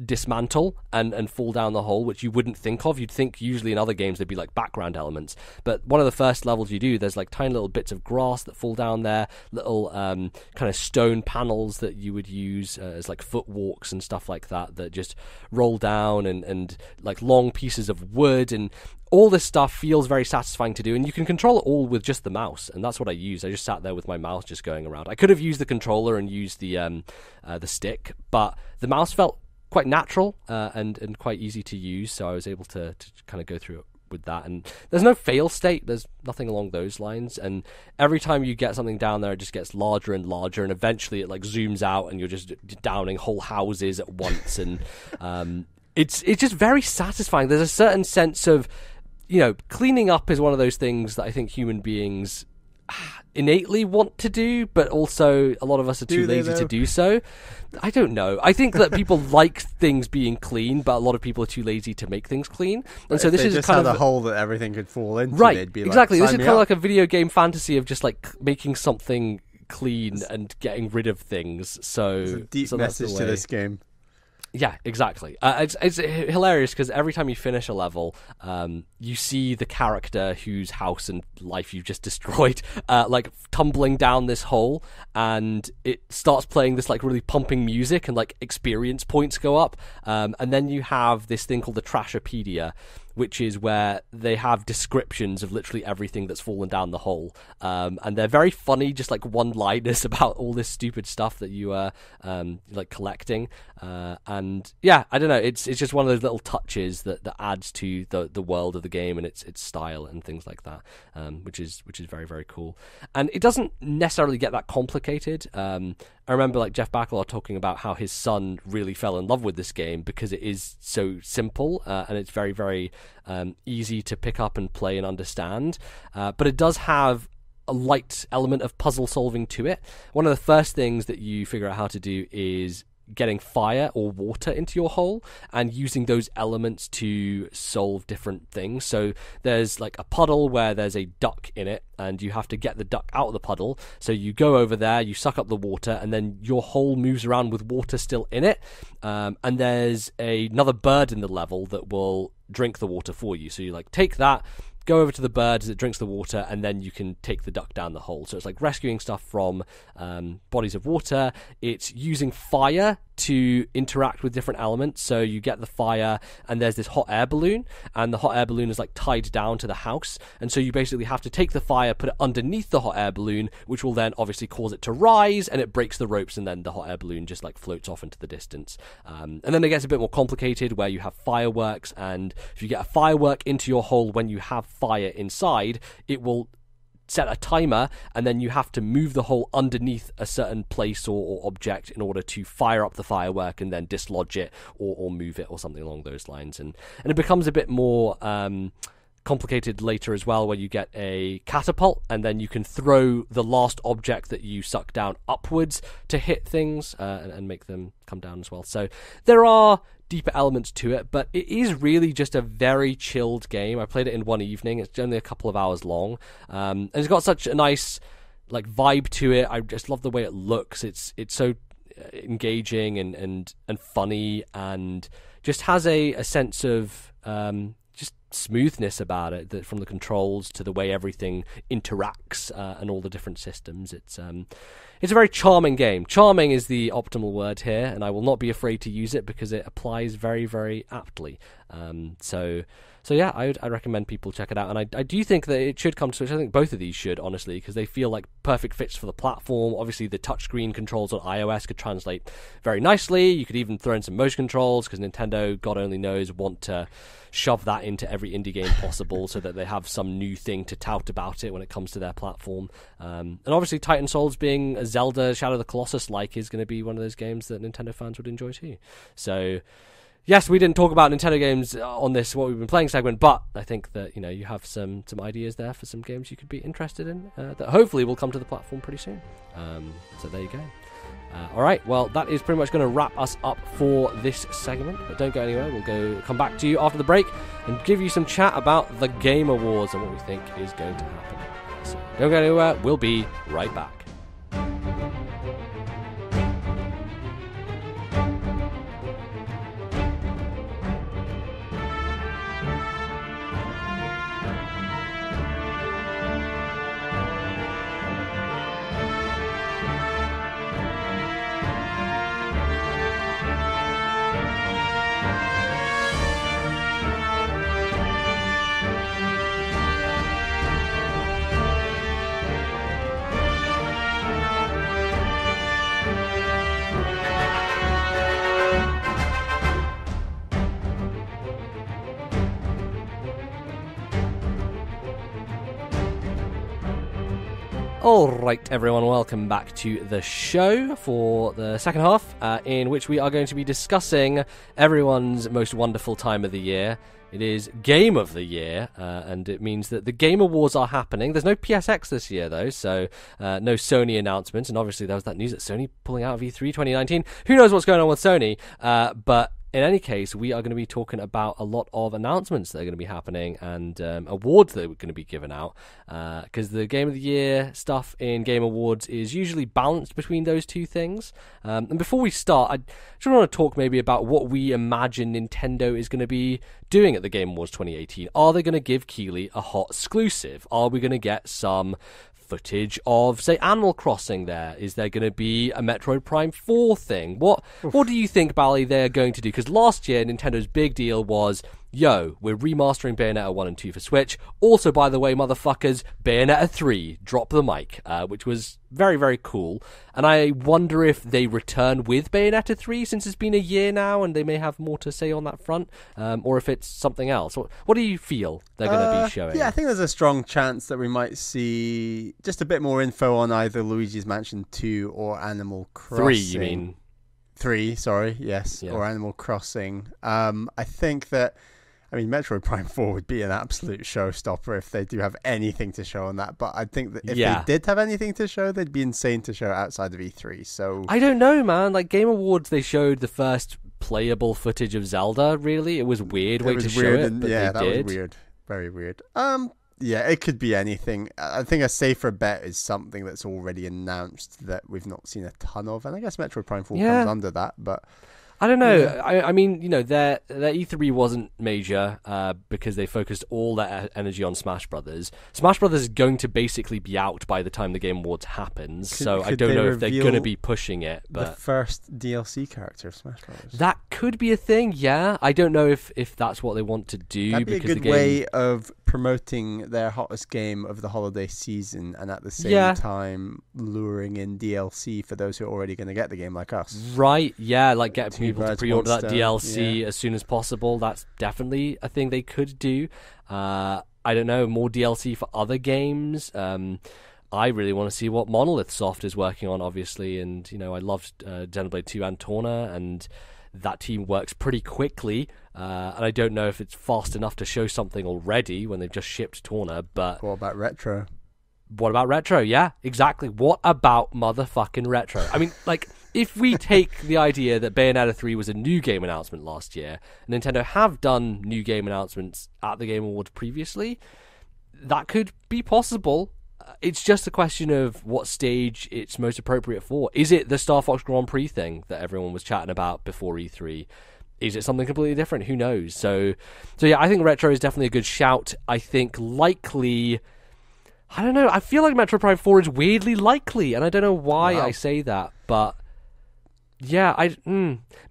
dismantle and fall down the hole, which you wouldn't think of. You'd think usually in other games they'd be like background elements, but one of the first levels you do, there's like tiny little bits of grass that fall down there, little kind of stone panels that you would use as like footwalks and stuff like that just roll down, and like long pieces of wood, and all this stuff feels very satisfying to do, and you can control it all with just the mouse, and that's what I used. I just sat there with my mouse just going around. I could have used the controller and used the stick, but the mouse felt quite natural and quite easy to use, so I was able to kind of go through it with that. And there's no fail state, there's nothing along those lines, and every time you get something down there, it just gets larger and larger, and eventually it like zooms out, and you're just downing whole houses at once, and it's just very satisfying. There's a certain sense of, cleaning up is one of those things that I think human beings innately want to do, but also a lot of us are too lazy to do so. I don't know. I think that people like things being clean, but a lot of people are too lazy to make things clean. And so this is just kind of a hole that everything could fall into. Right, they'd be exactly. Like, this is kind of like a video game fantasy of just like making something clean and getting rid of things. So it's a deep message to this game. Yeah, exactly. It's hilarious because every time you finish a level, you see the character whose house and life you've just destroyed, like tumbling down this hole, and it starts playing this like really pumping music, and like experience points go up, and then you have this thing called the Trashopedia, which is where they have descriptions of literally everything that's fallen down the hole, and they're very funny, just like one-liners about all this stupid stuff that you are like collecting, and yeah, I don't know, it's just one of those little touches that adds to the world of the game and its style and things like that, which is very, very cool. And it doesn't necessarily get that complicated. I remember like Jeff Backlor talking about how his son really fell in love with this game because it is so simple, and it's very, very easy to pick up and play and understand. But it does have a light element of puzzle solving to it. One of the first things that you figure out how to do is getting fire or water into your hole and using those elements to solve different things. So there's like a puddle where there's a duck in it, and you have to get the duck out of the puddle. So you go over there, you suck up the water, and then your hole moves around with water still in it. And there's another bird in the level that will drink the water for you. So you like take that, go over to the bird as it drinks the water, and then you can take the duck down the hole. So it's like rescuing stuff from bodies of water. It's using fire to interact with different elements. So you get the fire, and there's this hot air balloon, and the hot air balloon is like tied down to the house. And so you basically have to take the fire, put it underneath the hot air balloon, which will then obviously cause it to rise, and it breaks the ropes, and then the hot air balloon just like floats off into the distance. And then it gets a bit more complicated where you have fireworks, and if you get a firework into your hole when you have fire inside, it will set a timer, and then you have to move the hole underneath a certain place or object in order to fire up the firework and then dislodge it or move it or something along those lines. And it becomes a bit more complicated later as well, where you get a catapult, and then you can throw the last object that you suck down upwards to hit things and make them come down as well. So there are deeper elements to it, but it is really just a very chilled game. I played it in one evening. It's only a couple of hours long, and it's got such a nice like vibe to it. I just love the way it looks. It's so engaging and funny, and just has a sense of just smoothness about it, that from the controls to the way everything interacts and all the different systems. It's a very charming game. Charming is the optimal word here, and I will not be afraid to use it because it applies very, very aptly. So yeah, I recommend people check it out, and I do think that it should come to Switch. I think both of these should, honestly, because they feel like perfect fits for the platform. Obviously, the touchscreen controls on iOS could translate very nicely. You could even throw in some motion controls, because Nintendo, God only knows, want to shove that into every indie game possible so that they have some new thing to tout about it when it comes to their platform. And obviously, Titan Souls being a Zelda Shadow of the Colossus like is going to be one of those games that Nintendo fans would enjoy too. So yes, we didn't talk about Nintendo games on this what we've been playing segment, but I think that you have some ideas there for some games you could be interested in that hopefully will come to the platform pretty soon. So there you go. All right, well, that is pretty much going to wrap us up for this segment, but don't go anywhere. We'll come back to you after the break and give you some chat about the Game Awards and what we think is going to happen. So don't go anywhere. We'll be right back. Alright everyone, welcome back to the show for the second half, in which we are going to be discussing everyone's most wonderful time of the year. It is Game of the Year, and it means that the Game Awards are happening. There's no PSX this year though, so no Sony announcements, and obviously there was that news that Sony pulling out of E3 2019. Who knows what's going on with Sony, but in any case, we are going to be talking about a lot of announcements that are going to be happening and awards that are going to be given out, because the Game of the Year stuff in Game Awards is usually balanced between those two things. And before we start, I just want to talk maybe about what we imagine Nintendo is going to be doing at the Game Awards 2018. Are they going to give Keighley a hot exclusive? Are we going to get some footage of, say, Animal Crossing there? Is there going to be a Metroid Prime 4 thing? What do you think, Bally, they're going to do? Because last year, Nintendo's big deal was, yo, we're remastering Bayonetta 1 and 2 for Switch. Also, by the way, motherfuckers, Bayonetta 3, drop the mic, which was very, very cool. And I wonder if they return with Bayonetta 3, since it's been a year now, and they may have more to say on that front, or if it's something else. What do you feel they're going to be showing? Yeah, I think there's a strong chance that we might see just a bit more info on either Luigi's Mansion 2 or Animal Crossing. 3, you mean? 3, sorry, yes, yeah. Or Animal Crossing. I think that I mean, Metroid Prime 4 would be an absolute showstopper if they do have anything to show on that. But I think that if they did have anything to show, they'd be insane to show outside of E3. So I don't know, man. Like Game Awards, they showed the first playable footage of Zelda. Really, it was a weird way to show it. But yeah, that was weird, very weird. Yeah, it could be anything. I think a safer bet is something that's already announced that we've not seen a ton of, and I guess Metroid Prime 4 comes under that, but. I don't know. Yeah. I mean, their E3 wasn't major because they focused all their energy on Smash Brothers. Smash Brothers is going to basically be out by the time the Game Awards happens, so I don't know if they're going to be pushing it. But the first DLC character of Smash Brothers. That could be a thing, yeah. I don't know if that's what they want to do. That'd be a good way of promoting their hottest game of the holiday season and at the same time luring in DLC for those who are already going to get the game like us. Right, yeah, like get people to pre-order that DLC as soon as possible. That's definitely a thing they could do. I don't know, more DLC for other games. I really want to see what Monolith Soft is working on, obviously, and I loved Xenoblade 2 and Torna, and that team works pretty quickly, and I don't know if it's fast enough to show something already when they've just shipped Torna, but... What about Retro? What about Retro? Yeah, exactly. What about motherfucking Retro? I mean, like, if we take the idea that Bayonetta 3 was a new game announcement last year, Nintendo have done new game announcements at the Game Awards previously, that could be possible. It's just a question of what stage it's most appropriate for. Is it the Star Fox Grand Prix thing that everyone was chatting about before E3? Is it something completely different? Who knows? So yeah, I think Retro is definitely a good shout. I think likely... I don't know. I feel like Metroid Prime 4 is weirdly likely, and I don't know why I say that, but... Yeah,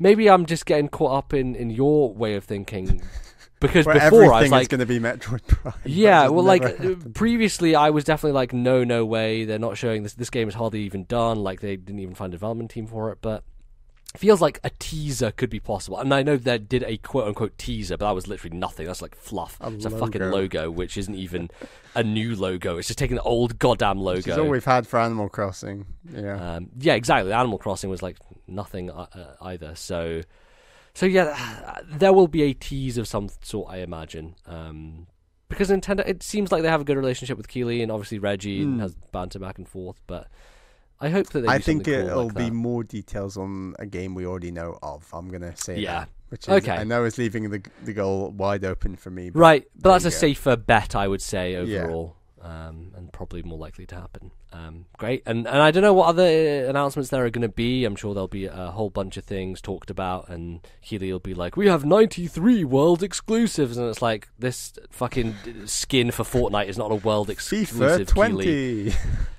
maybe I'm just getting caught up in your way of thinking... Because where before I was like, it's going to be Metroid Prime. Yeah, well, like previously I was definitely like, no way, they're not showing this. This game is hardly even done. Like they didn't even find a development team for it. But it feels like a teaser could be possible. And I know they did a quote unquote teaser, but that was literally nothing. That's like fluff. It's a fucking logo, which isn't even a new logo. It's just taking the old goddamn logo. Which is all we've had for Animal Crossing. Yeah, yeah, exactly. Animal Crossing was like nothing either. So yeah, there will be a tease of some sort, I imagine. Because Nintendo, it seems like they have a good relationship with Keighley, and obviously Reggie has banter back and forth. But I hope that they do something cool like that. I think it'll be more details on a game we already know of. I'm going to say that. Which is, okay. I know is leaving the goal wide open for me. Right, but that's a safer bet, I would say, overall. And probably more likely to happen. Great. And I don't know what other announcements there are going to be. I'm sure there'll be a whole bunch of things talked about, and Keighley will be like, we have 93 world exclusives, and it's like, this fucking skin for Fortnite is not a world exclusive. FIFA 20.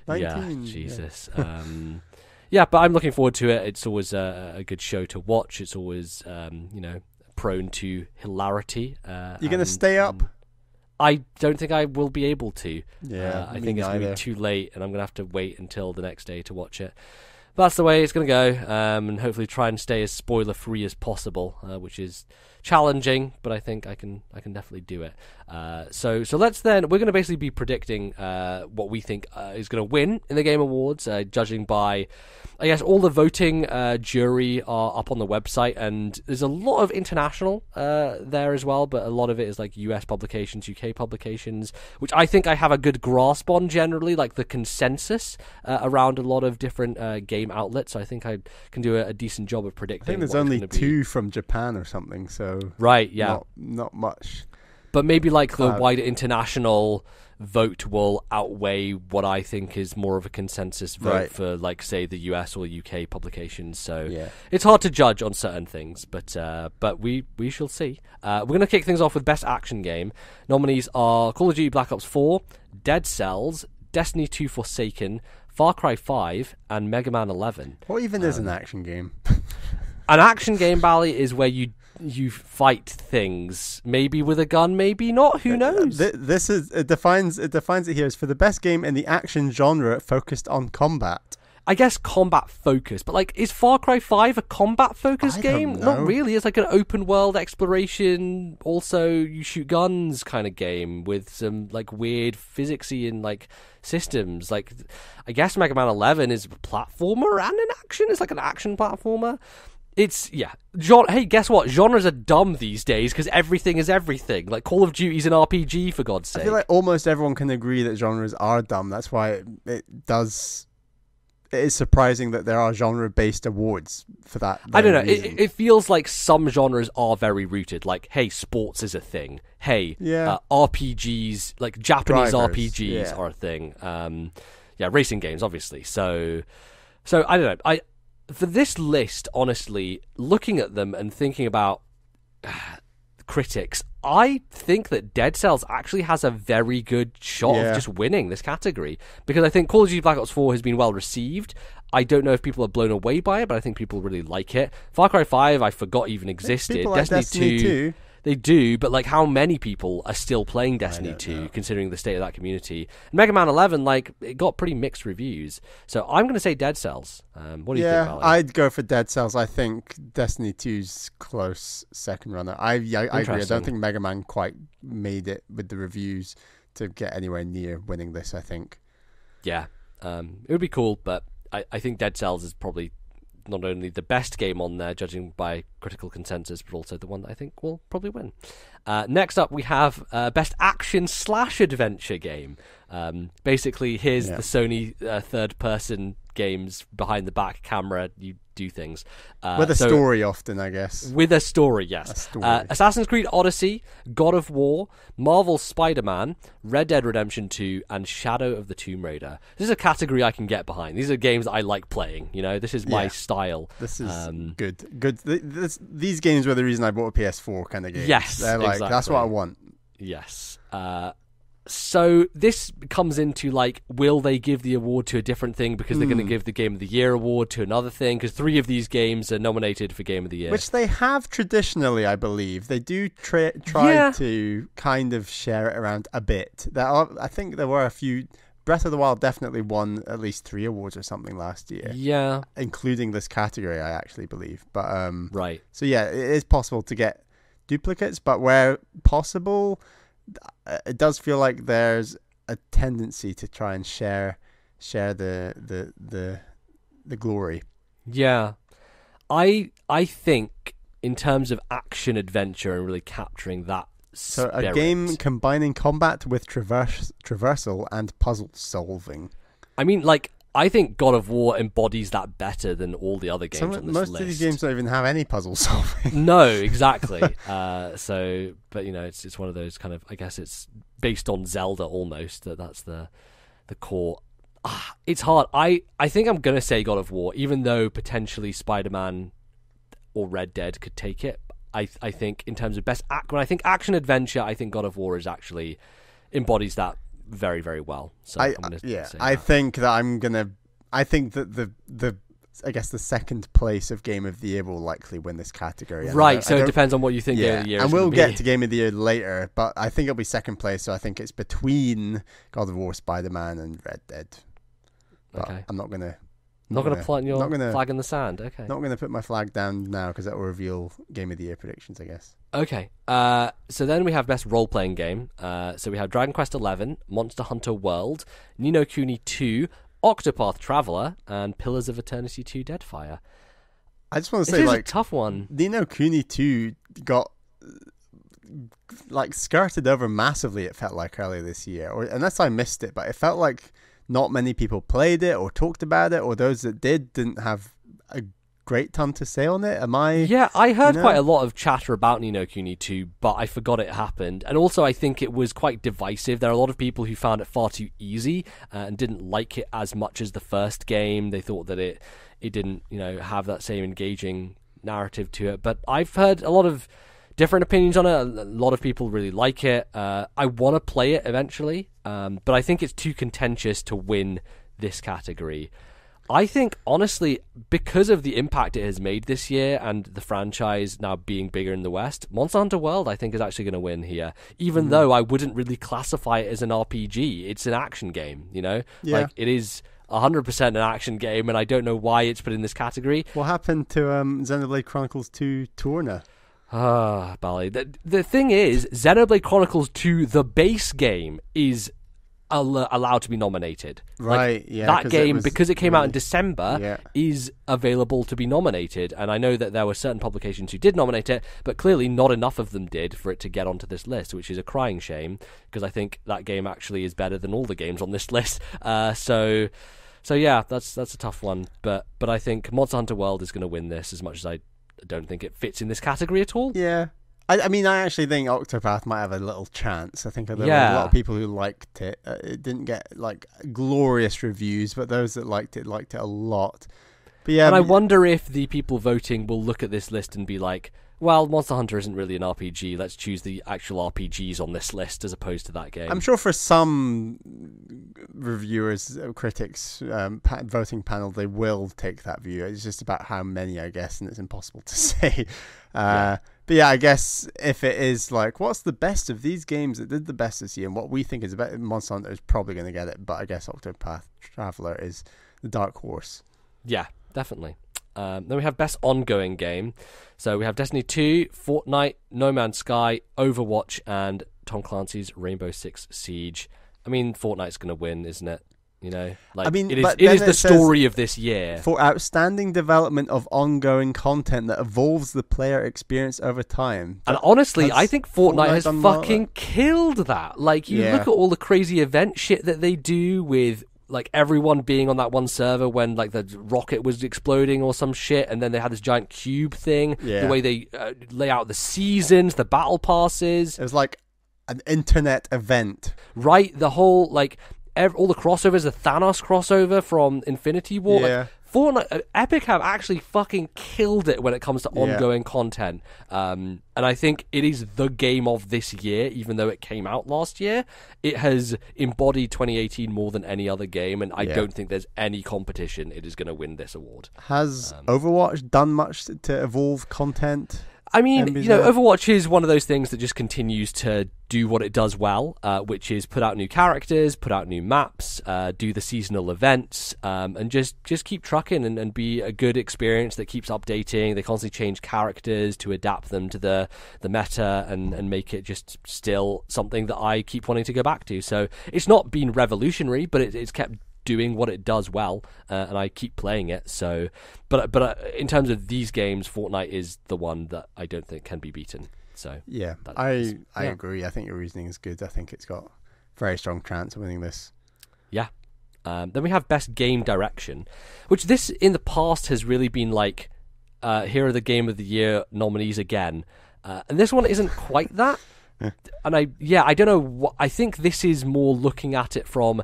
19. Yeah, Jesus. Yeah, but I'm looking forward to it. It's always a good show to watch. It's always, prone to hilarity. You're going to stay up? I don't think I will be able to. Yeah, I think it's going to be too late, and I'm going to have to wait until the next day to watch it. But that's the way it's going to go, and hopefully try and stay as spoiler-free as possible, which is challenging, but I think I can definitely do it. So let's then, we're going to basically be predicting what we think is going to win in the Game Awards, judging by, I guess, all the voting jury are up on the website, and there's a lot of international there as well, but a lot of it is like US publications, UK publications, which I think I have a good grasp on generally, like the consensus around a lot of different game outlets. So I think I can do a decent job of predicting. I think there's only 2 from Japan or something, so right, yeah, not much. But maybe like the wider international vote will outweigh what I think is more of a consensus vote for, like, say, the US or UK publications. So it's hard to judge on certain things, but we shall see. We're going to kick things off with Best Action Game. Nominees are Call of Duty Black Ops 4, Dead Cells, Destiny 2 Forsaken, Far Cry 5, and Mega Man 11. What even is an action game? An action game, Bally, is where you fight things, maybe with a gun, maybe not. Who knows? This is it defines it here as for the best game in the action genre focused on combat. I guess combat focused, but like, is Far Cry 5 a combat focused game? Not really. It's like an open world exploration, also you shoot guns kind of game with some like weird physicsy and like systems. Like, I guess Mega Man 11 is a platformer and an action. It's like an action platformer. It's, yeah. Hey, guess what? Genres are dumb these days because everything is everything. Like, Call of Duty's an RPG, for God's sake. I feel like almost everyone can agree that genres are dumb. That's why it is surprising that there are genre-based awards for that. I don't know. It feels like some genres are very rooted. Like, hey, sports is a thing. Hey, RPGs, like Japanese RPGs are a thing. Racing games, obviously. So I don't know. For this list, honestly, looking at them and thinking about critics, I think that Dead Cells actually has a very good shot of just winning this category, because I think Call of Duty Black Ops 4 has been well received. I don't know if people are blown away by it, but I think people really like it. Far Cry 5, I forgot even existed. People like Destiny 2. They do, but like, how many people are still playing Destiny 2, considering the state of that community? And Mega Man 11, like, it got pretty mixed reviews. So I'm going to say Dead Cells. What do you think, Bally? I'd go for Dead Cells. I think Destiny 2's close second runner. I agree. I don't think Mega Man quite made it with the reviews to get anywhere near winning this, I think. Yeah, it would be cool, but I think Dead Cells is probably not only the best game on there, judging by critical consensus, but also the one that I think will probably win. Next up, we have Best Action/Adventure Game. Basically, here's the Sony third-person games behind the back camera. You do things. With a story often, I guess. With a story, yes. Assassin's Creed Odyssey, God of War, Marvel's Spider-Man, Red Dead Redemption 2, and Shadow of the Tomb Raider. This is a category I can get behind. These are games that I like playing. You know, this is my style. This is good. These games were the reason I bought a PS4 kind of games. Yes, they're like, exactly. That's what I want. Yes. So this comes into, like, will they give the award to a different thing because they're going to give the Game of the Year award to another thing? Because 3 of these games are nominated for Game of the Year. Which they have traditionally, I believe. They do try to kind of share it around a bit. I think there were a few. Breath of the Wild definitely won at least 3 awards or something last year. Yeah. Including this category, I actually believe. But right. So yeah, it is possible to get duplicates, but where possible, it does feel like there's a tendency to try and share the glory. Yeah, I think in terms of action adventure and really capturing that spirit. So a game combining combat with traversal and puzzle solving. I mean, like, I think God of War embodies that better than all the other games on this list. Most of these games don't even have any puzzle solving. No, exactly. But you know, it's one of those kind of, I guess it's based on Zelda almost. That's the core. It's hard. I think I'm gonna say God of War, even though potentially Spider-Man or Red Dead could take it. I think in terms of best when I think action adventure, I think God of War is actually embodies that very, very well. So I think that I guess the second place of Game of the Year will likely win this category. Right, so it depends on what you think Game of the Year is. And we'll get to Game of the Year later, but I think it'll be second place, so I think it's between God of War, Spider-Man, and Red Dead. But okay. I'm not going to... Not going to plant your flag in the sand, okay. Not going to put my flag down now, because that will reveal Game of the Year predictions, I guess. Okay, so then we have Best Role-Playing Game. So we have Dragon Quest XI, Monster Hunter World, Ni no Kuni 2, Octopath Traveler, and Pillars of Eternity 2 Deadfire. I just want to say, like, a tough one. Ni no Kuni 2 got skirted over massively, it felt like, earlier this year. Or unless I missed it, but it felt like not many people played it or talked about it, or those that didn't have a great ton to say on it. Yeah, I heard quite a lot of chatter about Ni no Kuni 2, but I forgot it happened. And also, I think it was quite divisive. There are a lot of people who found it far too easy and didn't like it as much as the first game. They thought that it didn't, have that same engaging narrative to it. But I've heard a lot of different opinions on it. A lot of people really like it. I want to play it eventually, but I think it's too contentious to win this category. I think, honestly, because of the impact it has made this year and the franchise now being bigger in the West, Monster Hunter World, I think, is actually going to win here, even though I wouldn't really classify it as an RPG. It's an action game, Yeah. Like, it is 100% an action game, and I don't know why it's put in this category. What happened to Xenoblade Chronicles 2 Torna? Bally. The thing is, Xenoblade Chronicles 2, the base game, is allowed to be nominated. Right, like, yeah. That game, because it came out in December, yeah. is available to be nominated. And I know that there were certain publications who did nominate it, but clearly not enough of them did for it to get onto this list, which is a crying shame, because I think that game actually is better than all the games on this list. So yeah, that's a tough one. But I think Monster Hunter World is going to win this, as much as I don't think it fits in this category at all. Yeah. I mean, I actually think Octopath might have a little chance. I think there were a lot of people who liked it. It didn't get like glorious reviews, but those that liked it a lot. But yeah, and I wonder if the people voting will look at this list and be like, well, Monster Hunter isn't really an RPG. Let's choose the actual RPGs on this list as opposed to that game. I'm sure for some reviewers, critics, voting panel, they will take that view. It's just about how many, I guess, and it's impossible to say. But yeah, I guess if it is like, what's the best of these games that did the best this year, and what we think is better, Monster Hunter is probably going to get it. But I guess Octopath Traveler is the dark horse. Yeah, definitely. Then we have Best Ongoing Game. So we have Destiny 2, Fortnite, No Man's Sky, Overwatch, and Tom Clancy's Rainbow Six Siege. I mean, Fortnite's going to win, isn't it? You know, like, I mean, it is the story of this year. For outstanding development of ongoing content that evolves the player experience over time. And honestly, I think Fortnite has fucking killed that. Like, you look at all the crazy event shit that they do with, like, everyone being on that one server when, like, the rocket was exploding or some shit, and then they had this giant cube thing. The way they lay out the seasons, the battle passes. It was like an internet event. Right? The whole, like, all the crossovers, the Thanos crossover from Infinity War. Yeah. Like, Fortnite, Epic have actually fucking killed it when it comes to ongoing content. And I think it is the game of this year, even though it came out last year. It has embodied 2018 more than any other game, and I don't think there's any competition it is going to win this award. Has Overwatch done much to evolve content? I mean, you know, Overwatch is one of those things that just continues to do what it does well, which is put out new characters, put out new maps, do the seasonal events, and just keep trucking and be a good experience that keeps updating. They constantly change characters to adapt them to the meta and make it just still something that I keep wanting to go back to. So it's not been revolutionary, but it's kept doing what it does well, and I keep playing it. So, but in terms of these games, Fortnite is the one that I don't think can be beaten. So yeah, I agree. I think your reasoning is good. I think it's got very strong chance of winning this. Yeah. Then we have Best Game Direction, which this in the past has really been like, here are the Game of the Year nominees again, and this one isn't quite that. And I don't know. I think this is more looking at it from,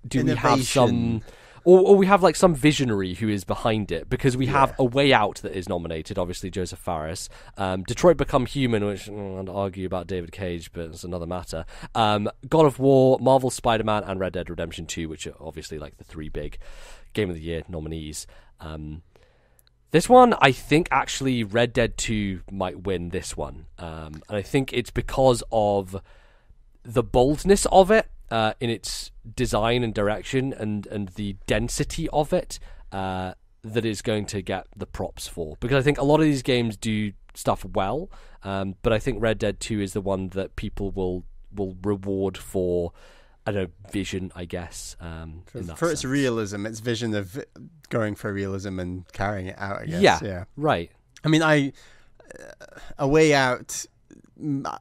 do innovation. We have some, or we have like some visionary who is behind it, because we have A Way Out that is nominated, obviously Joseph Fares, Detroit Become Human, which I'd argue about David Cage, but it's another matter, God of War, Marvel Spider-Man, and Red Dead Redemption 2, which are obviously like the three big Game of the Year nominees. This one, I think actually Red Dead 2 might win this one, and I think it's because of the boldness of it, in its design and direction, and the density of it, that is going to get the props for. Because I think a lot of these games do stuff well, but I think Red Dead 2 is the one that people will reward for, I don't know, vision, I guess. For its realism, its vision of going for realism and carrying it out, I guess. Yeah. Right. I mean, A Way Out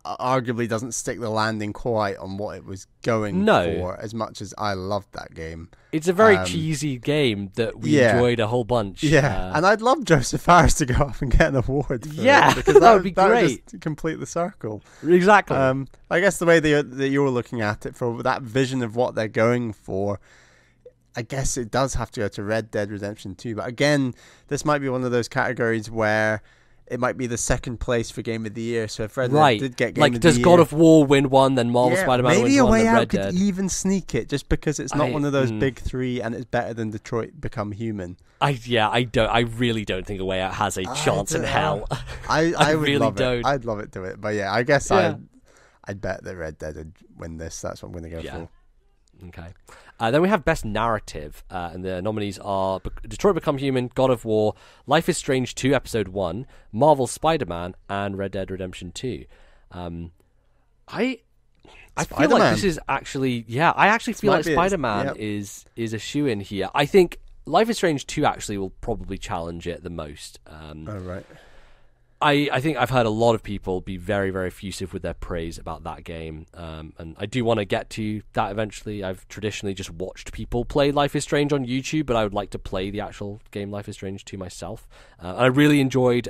arguably doesn't stick the landing quite on what it was going for, as much as I loved that game. It's a very cheesy game that we enjoyed a whole bunch. Yeah, and I'd love Joseph Fares to go up and get an award for it, because that would be great. That would just complete the circle. Exactly. I guess the way that you're looking at it, for that vision of what they're going for, I guess it does have to go to Red Dead Redemption 2. But again, this might be one of those categories where it might be the second place for Game of the Year. So if Red Dead did get Game of the Year... Like, does God of War win one, then Marvel Spider-Man wins one, then Red Dead? Maybe A Way Out could even sneak it, just because it's not one of those big three, and it's better than Detroit Become Human. I really don't think A Way Out has a chance in hell. I would really love don't. It. I'd love it to it. But yeah, I guess I'd bet that Red Dead would win this. That's what I'm going to go for. Okay. Then we have Best Narrative, and the nominees are Detroit Become Human, God of War, Life is Strange 2 Episode 1, Marvel Spider-Man, and Red Dead Redemption 2. I feel like this is actually, I actually feel like Spider-Man is a shoe-in here. I think Life is Strange 2 actually will probably challenge it the most. Right. I think I've heard a lot of people be very, very effusive with their praise about that game, and I do want to get to that eventually. I've traditionally just watched people play Life is Strange on YouTube, but I would like to play the actual game Life is Strange 2 myself. And I really enjoyed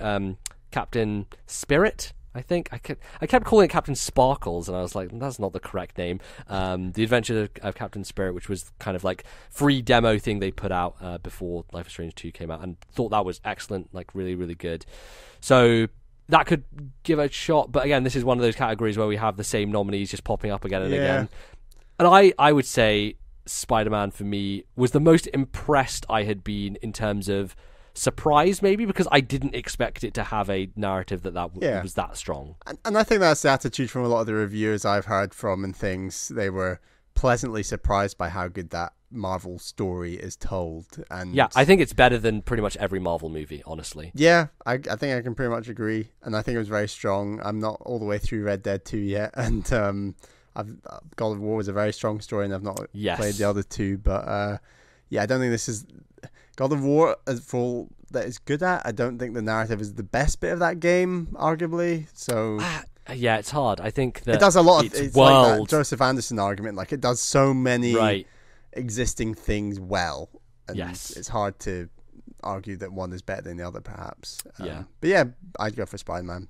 Captain Spirit. I think I kept calling it Captain Sparkles, and I was like, that's not the correct name. The Adventure of Captain Spirit, which was kind of like free demo thing they put out before Life is Strange 2 came out, and thought that was excellent, like really, really good. So that could give it a shot, but again, this is one of those categories where we have the same nominees just popping up again and again. And I would say Spider-Man for me was the most impressed I had been in terms of surprise, maybe, because I didn't expect it to have a narrative that was that strong. And I think that's the attitude from a lot of the reviewers I've heard from and things. They were pleasantly surprised by how good that Marvel story is told. And yeah, I think it's better than pretty much every Marvel movie, honestly. Yeah, I think I can pretty much agree. And I think it was very strong. I'm not all the way through Red Dead 2 yet, and God of War was a very strong story, and I've not played the other two. But I don't think this is God of War for all that it's good at. I don't think the narrative is the best bit of that game, arguably. So yeah, it's hard. I think that it does a lot of it's world. Like that Joseph Anderson argument. Like, it does so many existing things well, and it's hard to argue that one is better than the other, perhaps. But yeah, I'd go for Spider-Man.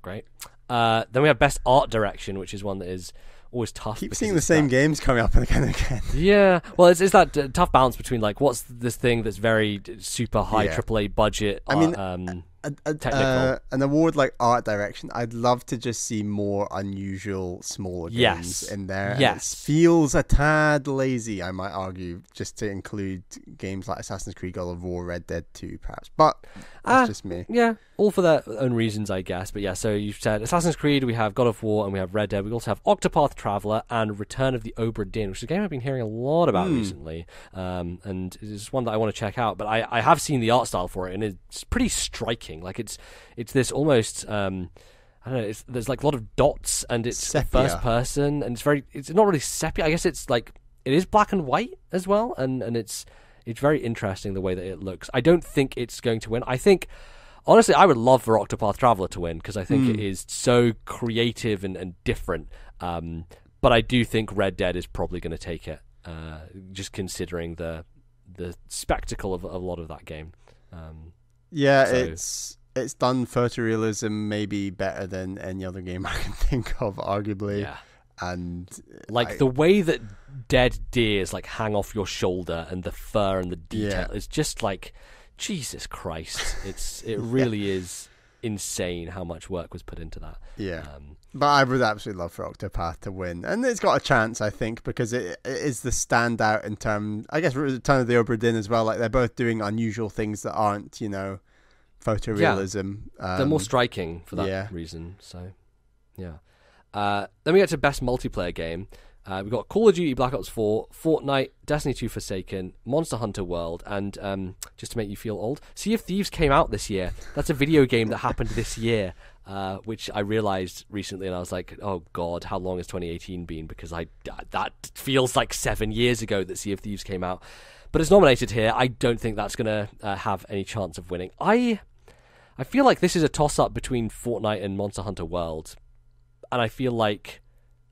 Great. Then we have Best Art Direction, which is one that is always tough. Keep seeing the same games coming up again and again. Yeah, well, it's that tough balance between like what's this thing that's very super high AAA budget. I mean, technical. An award like Art Direction, I'd love to just see more unusual, smaller games in there. Yes, it feels a tad lazy, I might argue, just to include games like Assassin's Creed, God of War, Red Dead 2, perhaps. But that's just me. Yeah, all for their own reasons, I guess. But yeah, so you've said Assassin's Creed, we have God of War, and we have Red Dead. We also have Octopath Traveler and Return of the Obra Dinn, which is a game I've been hearing a lot about recently, and it's one that I want to check out. But I have seen the art style for it, and it's pretty striking. Like it's this almost I don't know. There's like a lot of dots, and it's first person, and it's not really sepia. I guess it's like it is black and white as well, and it's very interesting the way that it looks. I don't think it's going to win. I think honestly, I would love for Octopath Traveler to win because I think it is so creative and different. But I do think Red Dead is probably going to take it, just considering the spectacle of a lot of that game. It's done photorealism maybe better than any other game I can think of, arguably. Yeah. And like the way that dead deers like hang off your shoulder and the fur and the detail is just like, Jesus Christ. It really is insane how much work was put into that. Yeah. But I would absolutely love for Octopath to win. And it's got a chance, I think, because it is the standout in terms, I guess, Return of the Obra Dinn as well. Like, they're both doing unusual things that aren't, photorealism. They're more striking for that reason. So, yeah. Then we get to Best Multiplayer Game. We've got Call of Duty Black Ops 4, Fortnite, Destiny 2 Forsaken, Monster Hunter World, and just to make you feel old, Sea of Thieves came out this year. That's a video game that happened this year, which I realized recently, and I was like, oh God, how long has 2018 been? Because that feels like 7 years ago that Sea of Thieves came out. But it's nominated here. I don't think that's going to have any chance of winning. I feel like this is a toss-up between Fortnite and Monster Hunter World, and I feel like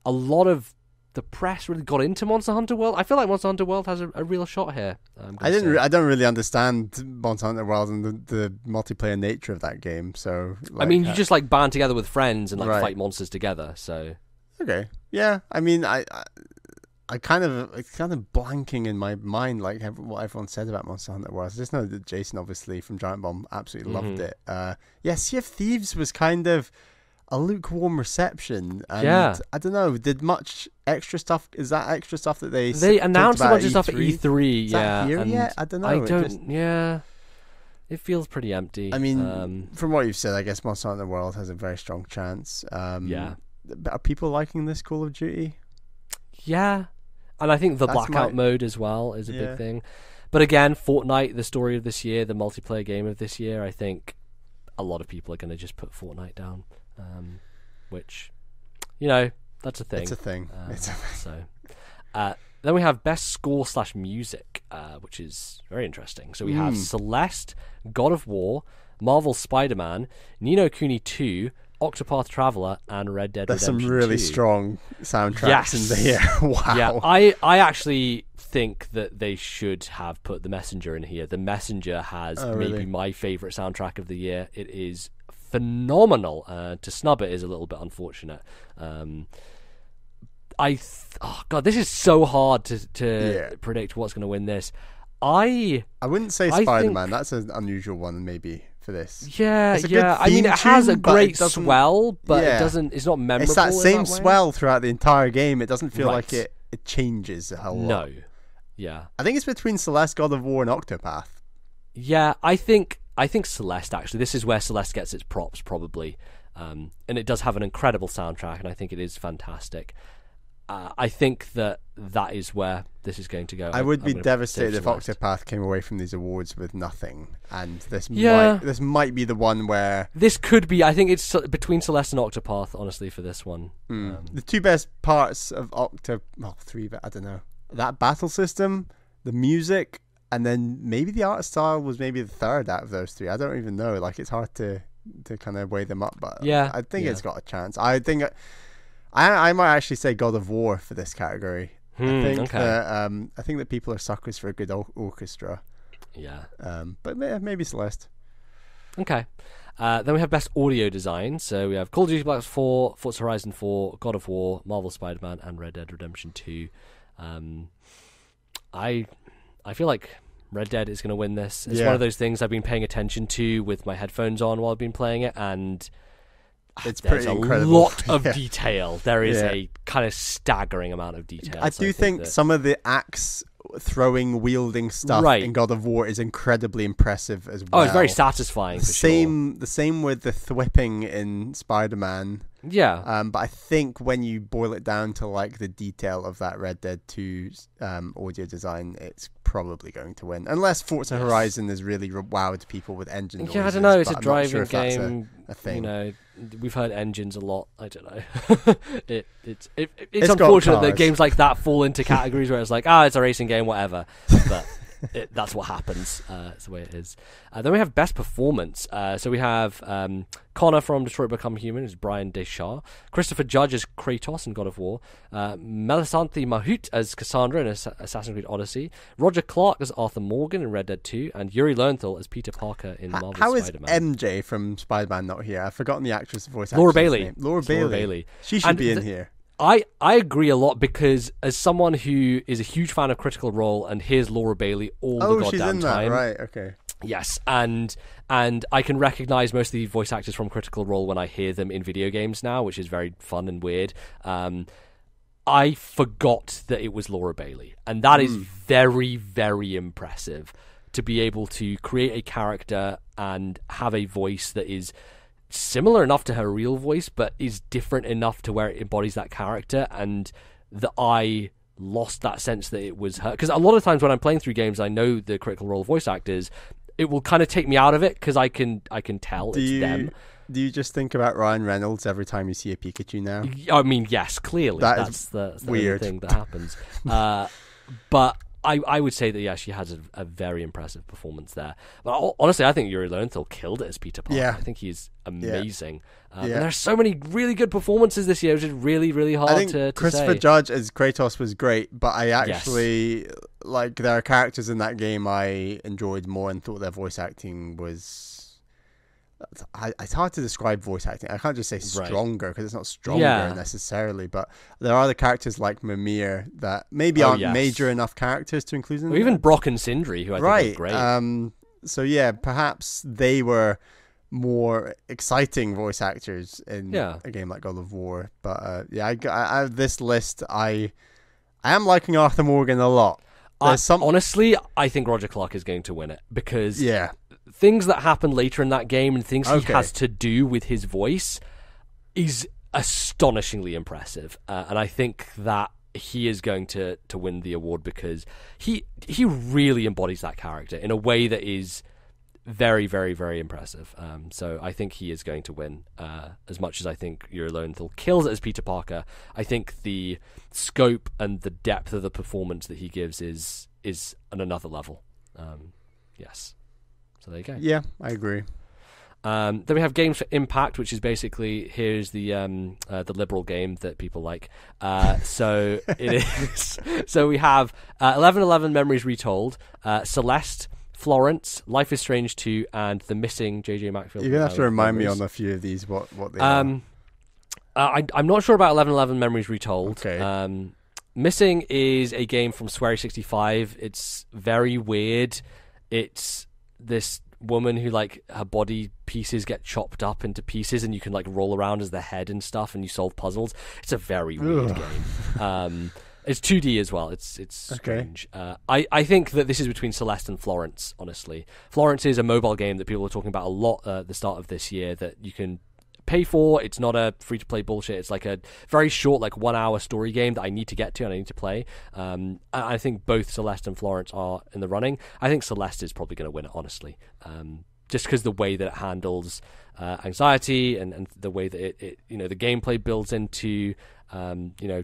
a lot of the press really got into Monster Hunter World. I feel like Monster Hunter World has a real shot here. I don't really understand Monster Hunter World and the multiplayer nature of that game. So I mean, you just like band together with friends and like fight monsters together. So okay, yeah. I mean, I it's kind of blanking in my mind like what everyone said about Monster Hunter World. I just know that Jason, obviously from Giant Bomb, absolutely loved it. Sea of Thieves was kind of a lukewarm reception, and I don't know, did much extra stuff. Is that extra stuff that they announced a bunch of stuff at E3? Is that here yet? I don't know. It feels pretty empty. I mean, from what you've said, I guess Monster Hunter World has a very strong chance. Are people liking this Call of Duty? Yeah, and I think the blackout mode as well is a big thing. But again, Fortnite, the story of this year, the multiplayer game of this year, I think a lot of people are going to just put Fortnite down. Which, That's a thing. It's a thing. So, then we have best score / music, which is very interesting. So we have Celeste, God of War, Marvel Spider-Man, Ni no Kuni 2, Octopath Traveler, and Red Dead Redemption 2. There's some really strong soundtracks in there. Wow. Yeah, I actually think that they should have put The Messenger in here. The Messenger has maybe my favourite soundtrack of the year. It is phenomenal. To snub it is a little bit unfortunate. God, this is so hard to predict what's going to win this. I wouldn't say Spider-Man. That's an unusual one, maybe, for this. Yeah. I mean, it has a great swell, but it's not memorable. It's that same swell throughout the entire game. It doesn't feel like it changes a whole lot. No. Yeah. I think it's between Celeste, God of War, and Octopath. Yeah, I think Celeste, actually. This is where Celeste gets its props, probably. And it does have an incredible soundtrack, and I think it is fantastic. I think that is where this is going to go. I would be devastated if Octopath came away from these awards with nothing. And this might be the one where... This could be. I think it's between Celeste and Octopath, honestly, for this one. The two best parts of three, I don't know. That battle system, the music, and then maybe the art style was maybe the third out of those three. I don't even know. Like, it's hard to kind of weigh them up. But I think it's got a chance. I think... I might actually say God of War for this category. I think that people are suckers for a good orchestra. Yeah. But maybe Celeste. Okay. Then we have best audio design. So we have Call of Duty Black Ops 4, Forza Horizon 4, God of War, Marvel Spider-Man, and Red Dead Redemption 2. I feel like Red Dead is going to win this. It's one of those things I've been paying attention to with my headphones on while I've been playing it, and it's pretty incredible. Lot of detail. There is a kind of staggering amount of detail. I do think some of the axe throwing, wielding stuff in God of War is incredibly impressive as well. Oh, it's very satisfying. The same with the thwipping in Spider-Man. Yeah. But I think when you boil it down to like the detail of that Red Dead 2 audio design, it's probably going to win. Unless Forza Horizon has really wowed people with engine noises. Yeah, I don't know. It's a driving sure game. A thing. You know, we've heard engines a lot. I don't know. It's unfortunate that games like that fall into categories where it's like, it's a racing game, whatever. But that's what happens. It's the way it is. Then we have best performance. So we have Connor from Detroit Become Human as Brian Deschamps, Christopher Judge as Kratos in God of War, Melisandre Mahut as Cassandra in Assassin's Creed Odyssey, Roger Clark as Arthur Morgan in Red Dead 2, and Yuri Lowenthal as Peter Parker in Marvel Spider-Man. How is MJ from Spider-Man not here? I've forgotten the actress' voice. Laura Bailey. Name. Laura Bailey. She should be in here. I agree a lot, because as someone who is a huge fan of Critical Role and hears Laura Bailey all the goddamn she's in time. That, right? Okay. Yes, and I can recognize most of the voice actors from Critical Role when I hear them in video games now, which is very fun and weird. I forgot that it was Laura Bailey, and that is very, very impressive to be able to create a character and have a voice that is similar enough to her real voice, but is different enough to where it embodies that character, and that I lost that sense that it was her. Because a lot of times when I'm playing through games, I know the Critical Role voice actors. It will kind of take me out of it because I can tell it's them. Do you just think about Ryan Reynolds every time you see a Pikachu now? I mean, yes, clearly that's the weird thing that happens. But I would say that she has a very impressive performance there. But honestly, I think Yuri Lowenthal killed it as Peter Parker. Yeah. I think he's amazing. And there are so many really good performances this year, which is really, really hard to Christopher say. Judge as Kratos was great, but I actually there are characters in that game I enjoyed more and thought their voice acting was. It's hard to describe voice acting. I can't just say stronger because it's not stronger necessarily, but there are the characters like Mimir that maybe aren't major enough characters to include in there. Even Brock and Sindri, who I think are great. So perhaps they were more exciting voice actors in a game like God of War. But I this list, I am liking Arthur Morgan a lot. Honestly, I think Roger Clark is going to win it because things that happen later in that game and things he has to do with his voice is astonishingly impressive. And I think that he is going to win the award because he really embodies that character in a way that is very, very, very impressive. So I think he is going to win. As much as I think Yuri Lowenthal kills it as Peter Parker, I think the scope and the depth of the performance that he gives is on another level. Yes. So there you go. Yeah, I agree. Then we have Games for Impact, which is basically, here's the liberal game that people like. So it is. So we have 1111 Memories Retold, Celeste, Florence, Life is Strange 2, and The Missing JJ Macfield. You're gonna have to remind me on a few of these what they are. I'm not sure about 1111 Memories Retold. Okay. Missing is a game from Swery65. It's very weird. It's this woman who, like, her body pieces get chopped up into pieces, and you can, like, roll around as the head and stuff, and you solve puzzles. It's a very weird game. It's 2D as well. It's strange. Okay. I think that this is between Celeste and Florence, honestly. Florence is a mobile game that people are talking about a lot at the start of this year that you can pay for. It's not a free-to-play bullshit. It's like a very short, like 1 hour story game that I need to get to and I need to play. I think both Celeste and Florence are in the running. I think Celeste is probably going to win it, honestly. Just because the way that it handles anxiety and the way that it the gameplay builds into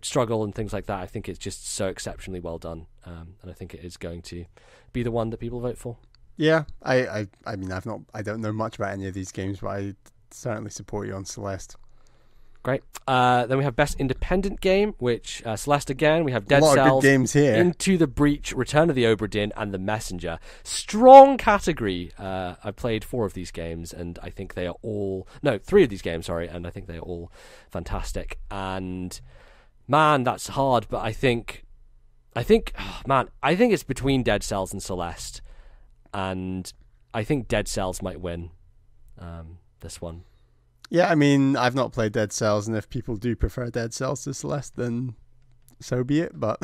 struggle and things like that. I think it's just so exceptionally well done, and I think it is going to be the one that people vote for. Yeah, I mean, I don't know much about any of these games, but I certainly support you on Celeste. Great. Then we have Best Independent Game, which Celeste again. We have Dead Cells, a lot of good games here. Into the Breach, Return of the Obra Dinn, and The Messenger. Strong category. I played 4 of these games, and I think they are all... No, 3 of these games, sorry, and I think they are all fantastic. And, man, that's hard, but I think it's between Dead Cells and Celeste, and I think Dead Cells might win this one. Yeah, I mean, I've not played Dead Cells, and if people do prefer Dead Cells to Celeste, then so be it. But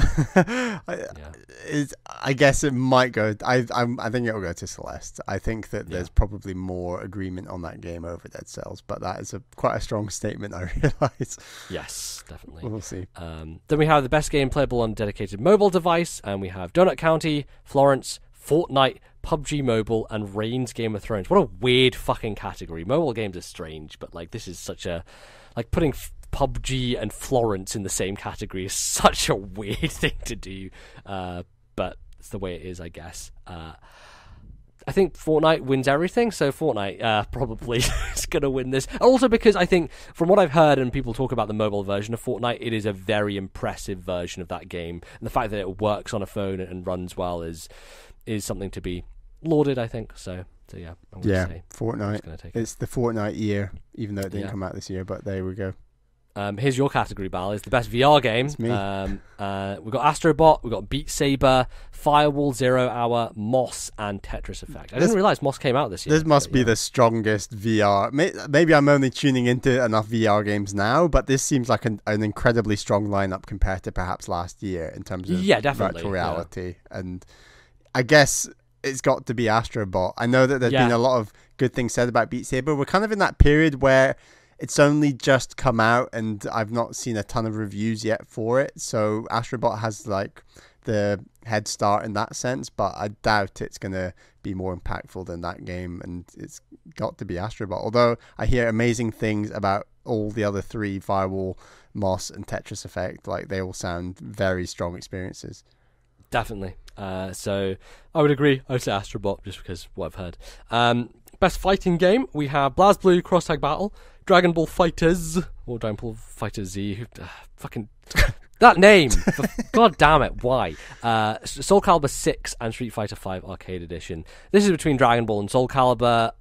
I guess it might go. I think it'll go to Celeste. I think that there's probably more agreement on that game over Dead Cells, but that is quite a strong statement, I realise. Yes, definitely. We'll see. Then we have the best game playable on a dedicated mobile device, and we have Donut County, Florence, Fortnite, PUBG Mobile, and Reigns Game of Thrones. What a weird fucking category. Mobile games are strange, but like this is such a... Like putting PUBG and Florence in the same category is such a weird thing to do. But it's the way it is, I guess. I think Fortnite wins everything, so Fortnite probably is going to win this. Also because I think, from what I've heard and people talk about the mobile version of Fortnite, it is a very impressive version of that game. And the fact that it works on a phone and runs well is something to be lauded, I think. So yeah, I'm going to say Fortnite. It's the Fortnite year, even though it didn't come out this year, but there we go. Here's your category, Bal. It's the best VR game. It's me. We've got Astrobot, we've got Beat Saber, Firewall, 0 Hour, Moss, and Tetris Effect. I didn't realise Moss came out this year. This must be the strongest VR. Maybe I'm only tuning into enough VR games now, but this seems like an incredibly strong lineup compared to perhaps last year in terms of virtual reality. Yeah. And I guess it's got to be Astrobot. I know that there's been a lot of good things said about Beat Saber. We're kind of in that period where it's only just come out and I've not seen a ton of reviews yet for it. So Astrobot has like the head start in that sense, but I doubt it's going to be more impactful than that game, and it's got to be Astrobot. Although I hear amazing things about all the other 3, Firewall, Moss, and Tetris Effect. Like they all sound very strong experiences. Definitely. So I would agree. I would say Astrobot just because what I've heard. Best fighting game, we have BlazBlue Cross Tag Battle, Dragon Ball FighterZ, or Dragon Ball Fighter Z. Fucking that name. God damn it, why? Soul Calibur 6 and Street Fighter 5 Arcade Edition. This is between Dragon Ball and Soul Calibur.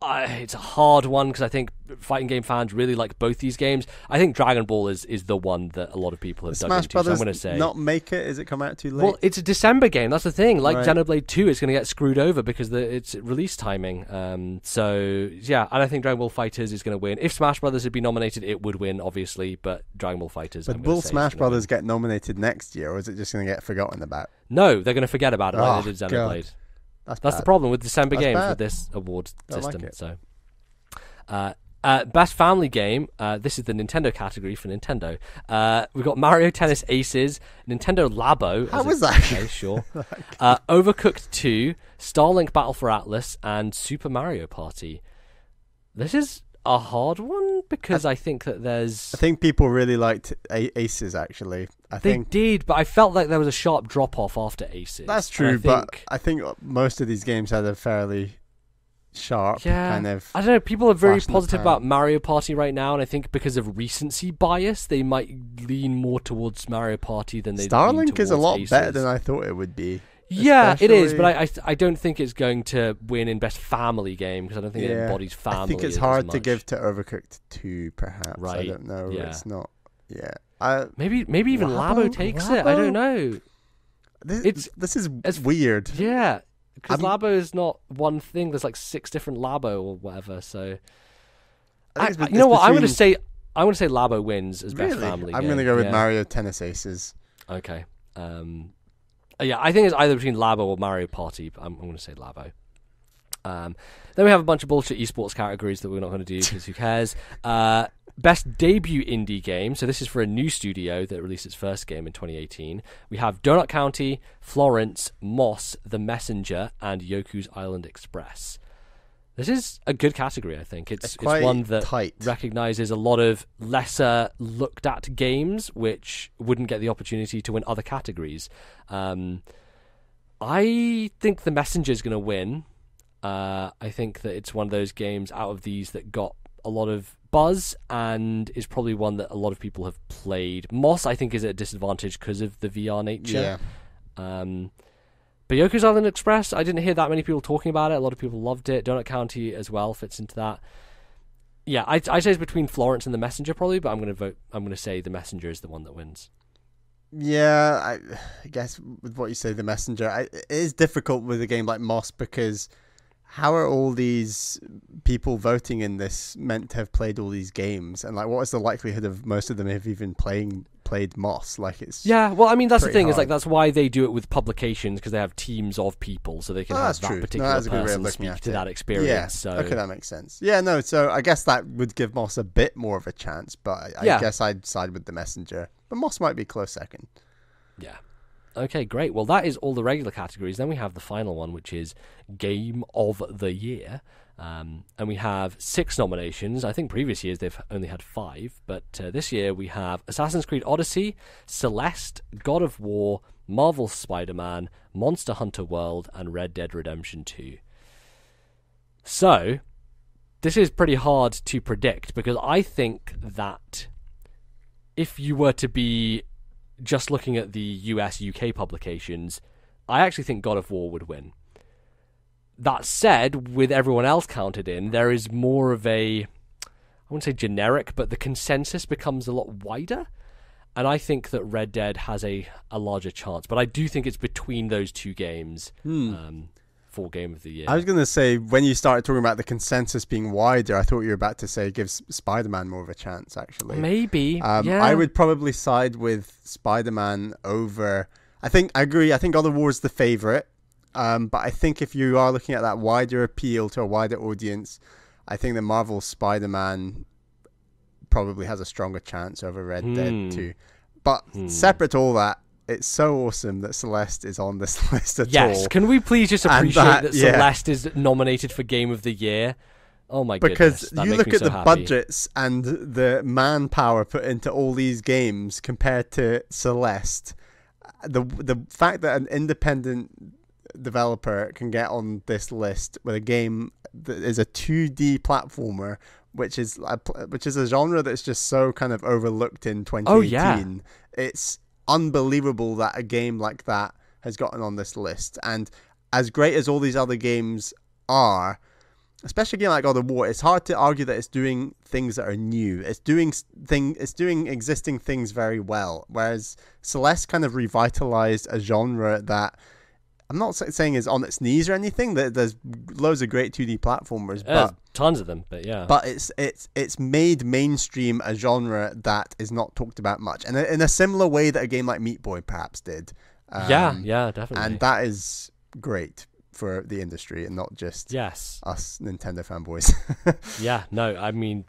It's a hard one because I think fighting game fans really like both these games. I think Dragon Ball is the one that a lot of people have dug into. Smash Brothers, so I'm going to say not make it. Is it come out too late? Well, it's a December game. That's the thing. Like Xenoblade 2 is going to get screwed over because it's release timing. So yeah, and I think Dragon Ball FighterZ is going to win. If Smash Brothers had been nominated, it would win, obviously. But Dragon Ball FighterZ. But will Smash Brothers get nominated next year, or is it just going to get forgotten about? No, they're going to forget about it like they did Xenoblade. That's the problem with December games with this award system. Like so. Best family game. This is the Nintendo category for Nintendo. We've got Mario Tennis Aces, Nintendo Labo. How was that? Okay, sure. Overcooked 2, Starlink Battle for Atlas, and Super Mario Party. This is a hard one because I think that there's... I think people really liked Aces, actually. They did, but I felt like there was a sharp drop-off after Aces. That's true, but I think most of these games had a fairly sharp kind of... I don't know, people are very positive about Mario Party right now, and I think because of recency bias, they might lean more towards Mario Party than they Starlink is a lot Aces. better than I thought it would be. Yeah, it is, but I don't think it's going to win in Best Family Game because I don't think it embodies family. I think it's hard to give to Overcooked 2, perhaps. Right. I don't know. Yeah. It's not... Yeah. Maybe even Labo takes it. I don't know. This is weird. Yeah, because Labo is not one thing. There's like 6 different Labo or whatever. So, you know what? I'm going to say Labo wins as Best Family Game. I'm going to go with Mario Tennis Aces. Okay. Yeah, I think it's either between Labo or Mario Party, but I'm going to say Labo. Then we have a bunch of bullshit esports categories that we're not going to do because who cares. Best debut indie game. So this is for a new studio that released its first game in 2018. We have Donut County, Florence, Moss, The Messenger, and Yoku's Island Express. This is a good category, I think. It's one that recognizes a lot of lesser looked at games which wouldn't get the opportunity to win other categories. I think The Messenger is going to win. I think that it's one of those games out of these that got a lot of buzz and is probably one that a lot of people have played. Moss, I think, is at a disadvantage because of the VR nature. Yeah. But Yoku's Island Express, I didn't hear that many people talking about it. A lot of people loved it. Donut County as well fits into that. Yeah, I'd say it's between Florence and The Messenger probably, but I'm going to say The Messenger is the one that wins. Yeah, I guess with what you say, The Messenger, it is difficult with a game like Moss because how are all these people voting in this meant to have played all these games? And like, what is the likelihood of most of them have even played Moss? Like, it's well, I mean, that's the thing, is like that's why they do it with publications, because they have teams of people, so they can have that particular person speak to that experience. Yeah, so okay, that makes sense. Yeah, no, so I guess that would give Moss a bit more of a chance, but I guess I'd side with The Messenger. But Moss might be close second. Yeah. Okay, great. Well, that is all the regular categories. Then we have the final one, which is Game of the Year. And we have 6 nominations. I think previous years they've only had 5. But this year we have Assassin's Creed Odyssey, Celeste, God of War, Marvel's Spider-Man, Monster Hunter World, and Red Dead Redemption 2. So, this is pretty hard to predict, because I think that if you were to be just looking at the US, UK publications, I actually think God of War would win. That said, with everyone else counted in, there is more of a, I wouldn't say generic, but the consensus becomes a lot wider. And I think that Red Dead has a larger chance. But I do think it's between those two games for Game of the Year. I was going to say, when you started talking about the consensus being wider, I thought you were about to say it gives Spider-Man more of a chance, actually. Maybe, yeah. I would probably side with Spider-Man over... I agree. I think God of War is the favourite. But I think if you are looking at that wider appeal to a wider audience, I think the Marvel Spider-Man probably has a stronger chance over Red Dead 2. But separate to all that, it's so awesome that Celeste is on this list at all. Yes, can we please just appreciate that Celeste is nominated for Game of the Year? Oh my goodness. Because you look at the budgets and the manpower put into all these games compared to Celeste. The fact that an independent developer can get on this list with a game that is a 2D platformer, which is a genre that's just so kind of overlooked in 2018. Oh, yeah. It's unbelievable that a game like that has gotten on this list. And as great as all these other games are, especially a game like God of War, it's hard to argue that it's doing things that are new. It's doing existing things very well. Whereas Celeste kind of revitalized a genre that I'm not saying is on its knees or anything. There's loads of great 2D platformers, but tons of them. But yeah, but it's made mainstream a genre that is not talked about much, and in a similar way that a game like Meat Boy perhaps did. Yeah, definitely. And that is great for the industry and not just yes, us Nintendo fanboys. Yeah, no, I mean,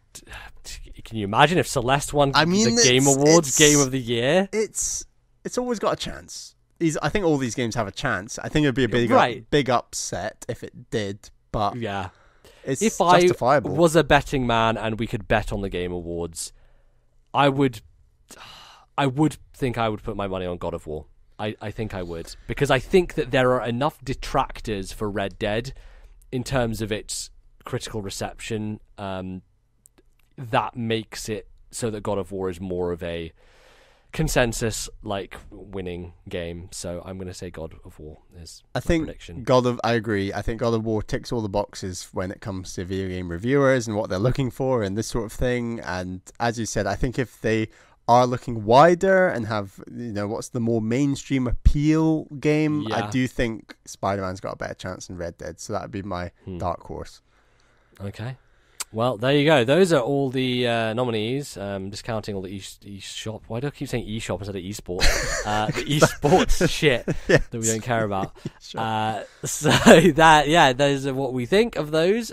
can you imagine if Celeste won the Game it's Awards Game of the Year? It's always got a chance. I think all these games have a chance. I think it'd be a big upset if it did, but yeah, it's if justifiable. I was a betting man and we could bet on the Game Awards, I would think I would put my money on God of War. I think I would, because I think that there are enough detractors for Red Dead in terms of its critical reception that makes it so that God of War is more of a consensus winning game. So I'm going to say God of War is my prediction. I agree. I think God of War ticks all the boxes when it comes to video game reviewers and what they're looking for and this sort of thing. And as you said, I think if they are looking wider and have, what's the more mainstream appeal game, I do think Spider-Man's got a better chance than Red Dead. So that would be my dark horse. Okay. Well, there you go. Those are all the nominees. Discounting all the eShop. Why do I keep saying eShop instead of eSports? The eSports shit that we don't care about. So those are what we think of those.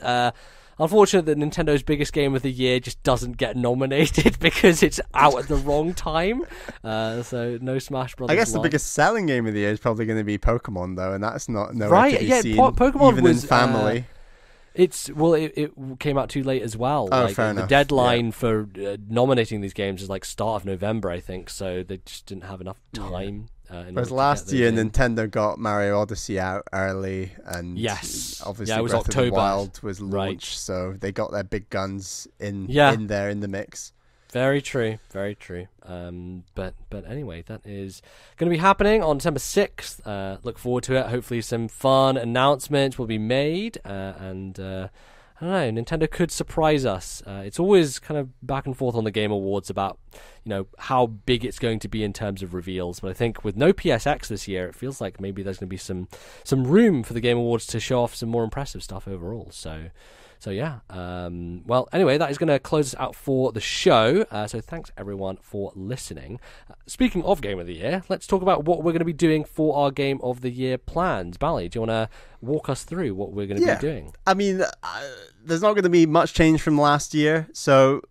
Unfortunately, that Nintendo's biggest game of the year just doesn't get nominated because it's out at the wrong time. So no Smash Brothers. I guess the biggest selling game of the year is probably going to be Pokemon, though, and that's not nowhere to be seen. Pokemon even was in family. It came out too late as well. Fair enough. The deadline for nominating these games is start of November, I think. So they just didn't have enough time. Whereas last year, Nintendo got Mario Odyssey out early, and obviously it was Breath October. of the Wild was launched, so they got their big guns in there in the mix. Very true, very true. But anyway, that is going to be happening on December 6th. Look forward to it. Hopefully some fun announcements will be made, and I don't know, Nintendo could surprise us. It's always kind of back and forth on the Game Awards about, how big it's going to be in terms of reveals. But I think with no PSX this year, it feels like maybe there's going to be some room for the Game Awards to show off some more impressive stuff overall. So yeah. Well, anyway, that is going to close us out for the show. So thanks everyone for listening. Speaking of Game of the Year, let's talk about what we're going to be doing for our Game of the Year plans. Bally, do you want to walk us through what we're going to be doing? I mean, there's not going to be much change from last year. So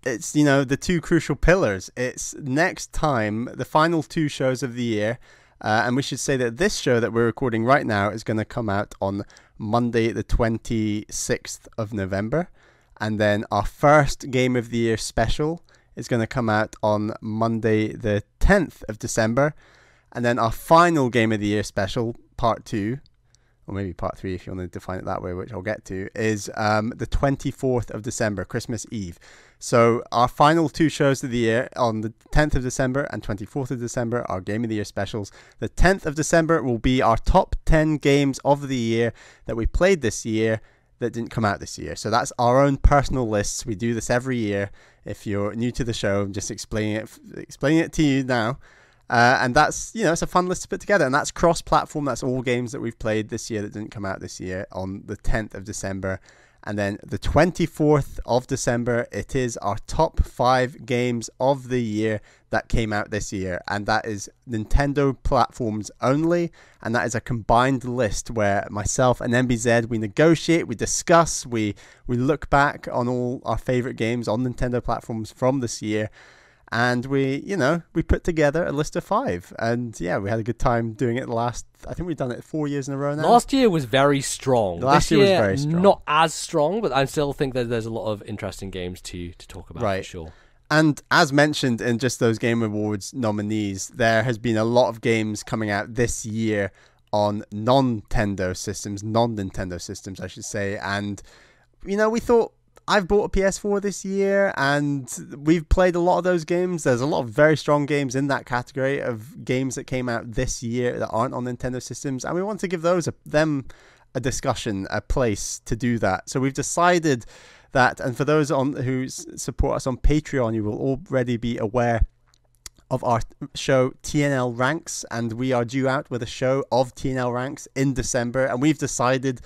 it's, the two crucial pillars. It's next time, the final two shows of the year. And we should say that this show that we're recording right now is going to come out on Monday, the 26th of November. And then our first Game of the Year special is going to come out on Monday, the 10th of December. And then our final Game of the Year special, part 2, or maybe part 3 if you want to define it that way, which I'll get to, is the 24th of December, Christmas Eve. So our final two shows of the year on the 10th of December and 24th of December are Game of the Year specials. The 10th of December will be our top 10 games of the year that we played this year that didn't come out this year. So that's our own personal lists. We do this every year. If you're new to the show, I'm just explaining it to you now. And that's, it's a fun list to put together. And that's cross-platform. That's all games that we've played this year that didn't come out this year on the 10th of December. And then the 24th of December, it is our top 5 games of the year that came out this year. And that is Nintendo platforms only. And that is a combined list where myself and MBZ, we negotiate, we discuss, we look back on all our favorite games on Nintendo platforms from this year. And we put together a list of 5. And yeah, we had a good time doing it I think we've done it 4 years in a row now. Last year was very strong. Last year was very strong. Not as strong, but I still think that there's a lot of interesting games to talk about, for sure. And as mentioned in just those Game Awards nominees, there has been a lot of games coming out this year on non-Nintendo systems, I should say. And, we thought, I've bought a PS4 this year, and we've played a lot of those games. There's a lot of very strong games in that category of games that came out this year that aren't on Nintendo systems, and we want to give them a discussion, a place to do that. So we've decided that, and for those who support us on Patreon, you will already be aware of our show TNL Ranks, and we are due out with a show of TNL Ranks in December, and we've decided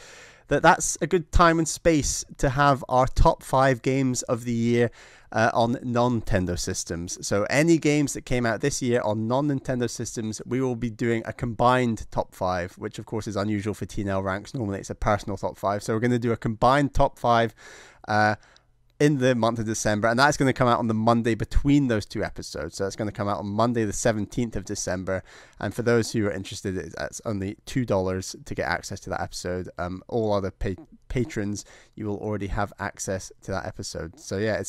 that's a good time and space to have our top 5 games of the year on non-Nintendo systems. So any games that came out this year on non-Nintendo systems, we will be doing a combined top 5, which of course is unusual for TNL ranks. Normally it's a personal top 5. So we're going to do a combined top 5 in the month of December, and that's going to come out on the Monday between those two episodes. So it's going to come out on Monday the 17th of December, and for those who are interested, it's only $2 to get access to that episode. All other patrons, you will already have access to that episode. So yeah,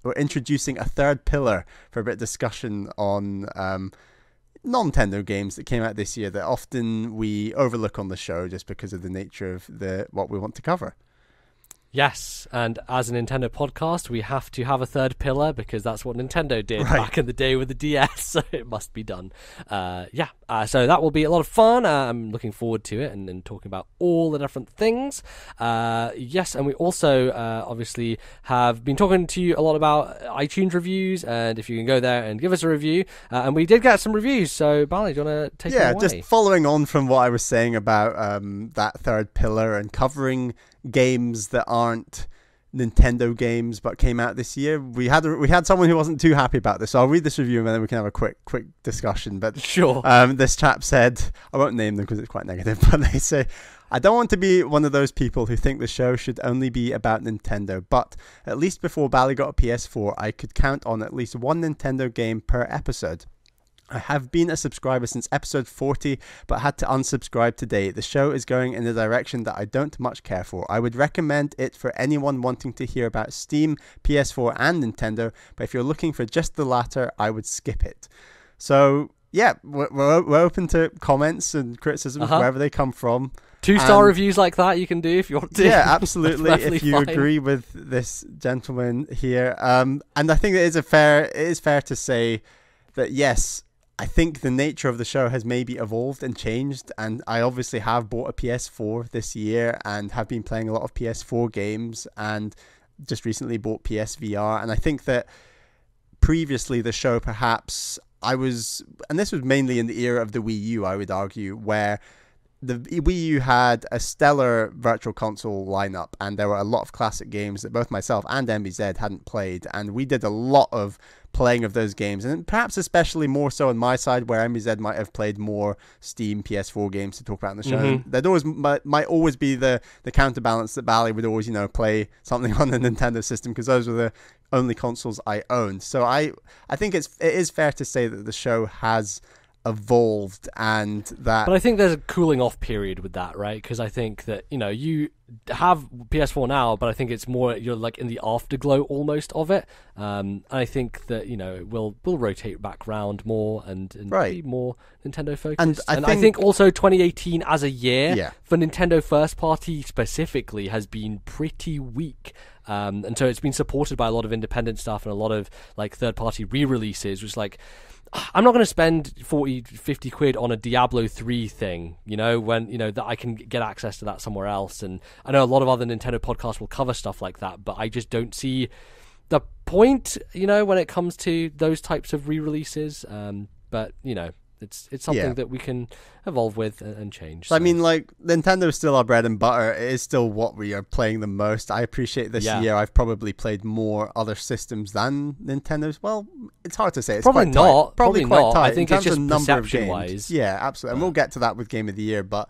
we're introducing a third pillar for a bit of discussion on non-Nintendo games that came out this year that often we overlook on the show just because of the nature of what we want to cover. Yes, and as a Nintendo podcast, we have to have a third pillar because that's what Nintendo did back in the day with the DS, so it must be done. So that will be a lot of fun. I'm looking forward to it and talking about all the different things. Yes, and we also obviously have been talking to you a lot about iTunes reviews, and if you can go there and give us a review. And we did get some reviews, so Bally, do you want to take it away? Yeah, just following on from what I was saying about that third pillar and covering games that aren't Nintendo games but came out this year. We had someone who wasn't too happy about this, so I'll read this review and then we can have a quick discussion. But sure. This chap said, I won't name them because it's quite negative, but they say, I don't want to be one of those people who think the show should only be about Nintendo, but at least before Bally got a PS4, I could count on at least one Nintendo game per episode. I have been a subscriber since episode 40, but had to unsubscribe today. The show is going in a direction that I don't much care for. I would recommend it for anyone wanting to hear about Steam, PS4 and Nintendo, but if you're looking for just the latter, I would skip it. So, yeah, we're open to comments and criticisms, wherever they come from. 2-star reviews like that you can do if you want to. Yeah, absolutely. If you agree with this gentleman here. And I think it is fair to say that, yes, I think the nature of the show has maybe evolved and changed, and I obviously have bought a PS4 this year and have been playing a lot of PS4 games and just recently bought PSVR, and I think that previously the show perhaps and this was mainly in the era of the Wii U, I would argue, where the Wii U had a stellar virtual console lineup, and there were a lot of classic games that both myself and MBZ hadn't played, and we did a lot of playing of those games, and perhaps especially more so on my side, where MBZ might have played more Steam PS4 games to talk about in the show. Mm-hmm. There'd always might always be the counterbalance that Bally would always play something on the Nintendo system, because those were the only consoles I owned. So I think it is fair to say that the show has evolved, and that, but I think there's a cooling off period with that, right? Because I think that you have PS4 now, but I think it's more you're like in the afterglow almost of it. I think that we'll rotate back round more and be more Nintendo focused. And I think also 2018 as a year for Nintendo first party specifically has been pretty weak. And so it's been supported by a lot of independent stuff and a lot of like third party re-releases, which I'm not going to spend 40, 50 quid on a Diablo 3 thing, when, that I can get access to that somewhere else. And I know a lot of other Nintendo podcasts will cover stuff like that, but I just don't see the point, when it comes to those types of re-releases. But, it's something that we can evolve with and change. So. I mean, Nintendo is still our bread and butter. It is still what we are playing the most. I appreciate this year I've probably played more other systems than Nintendo's. Well, it's hard to say. It's probably quite not. Tight. Probably quite not. tight. I think it's just perception-wise. Yeah, absolutely. And we'll get to that with Game of the Year. But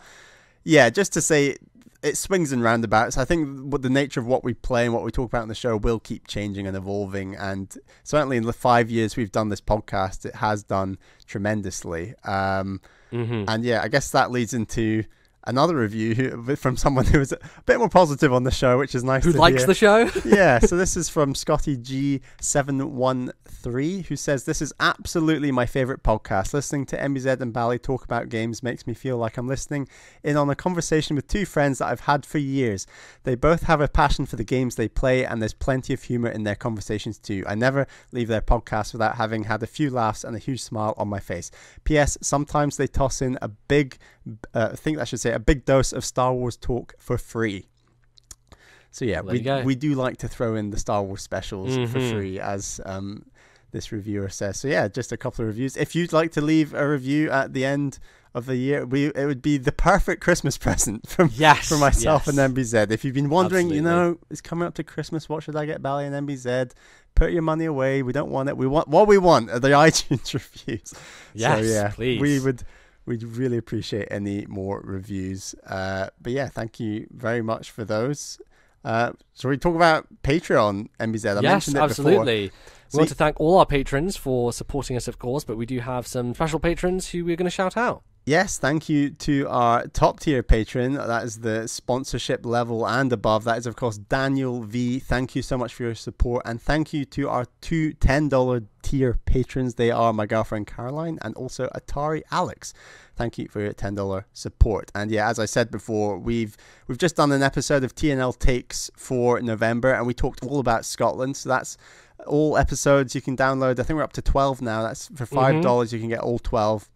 yeah, just to say, it swings and roundabouts. I think the nature of what we play and what we talk about in the show will keep changing and evolving. And certainly in the 5 years we've done this podcast, it has done tremendously. And yeah, I guess that leads into another review from someone who was a bit more positive on the show, which is nice to hear. Who likes the show? Yeah, so this is from Scotty G713, who says, this is absolutely my favourite podcast. Listening to MBZ and Bally talk about games makes me feel like I'm listening in on a conversation with two friends that I've had for years. They both have a passion for the games they play, and there's plenty of humour in their conversations too. I never leave their podcast without having had a few laughs and a huge smile on my face. P.S. Sometimes they toss in a big dose of Star Wars talk for free. So yeah, we do like to throw in the Star Wars specials for free, as this reviewer says. So yeah, just a couple of reviews. If you'd like to leave a review at the end of the year, it would be the perfect Christmas present for myself and MBZ. If you've been wondering, it's coming up to Christmas, what should I get Bally and MBZ? Put your money away. We don't want it. What we want are the iTunes reviews. Yes, so, yeah, please. We'd really appreciate any more reviews. But yeah, thank you very much for those. So we talk about Patreon, MBZ. I mentioned it absolutely. before. We want to thank all our patrons for supporting us, of course, but we do have some special patrons who we're going to shout out. Yes, thank you to our top tier patron. That is the sponsorship level and above. That is, of course, Daniel V. Thank you so much for your support. And thank you to our two $10 tier patrons. They are my girlfriend Caroline and also Atari Alex. Thank you for your $10 support. And yeah, as I said before, we've just done an episode of TNL Takes for November, and we talked all about Scotland. So that's all episodes you can download. I think we're up to 12 now. That's for $5. You can get all 12.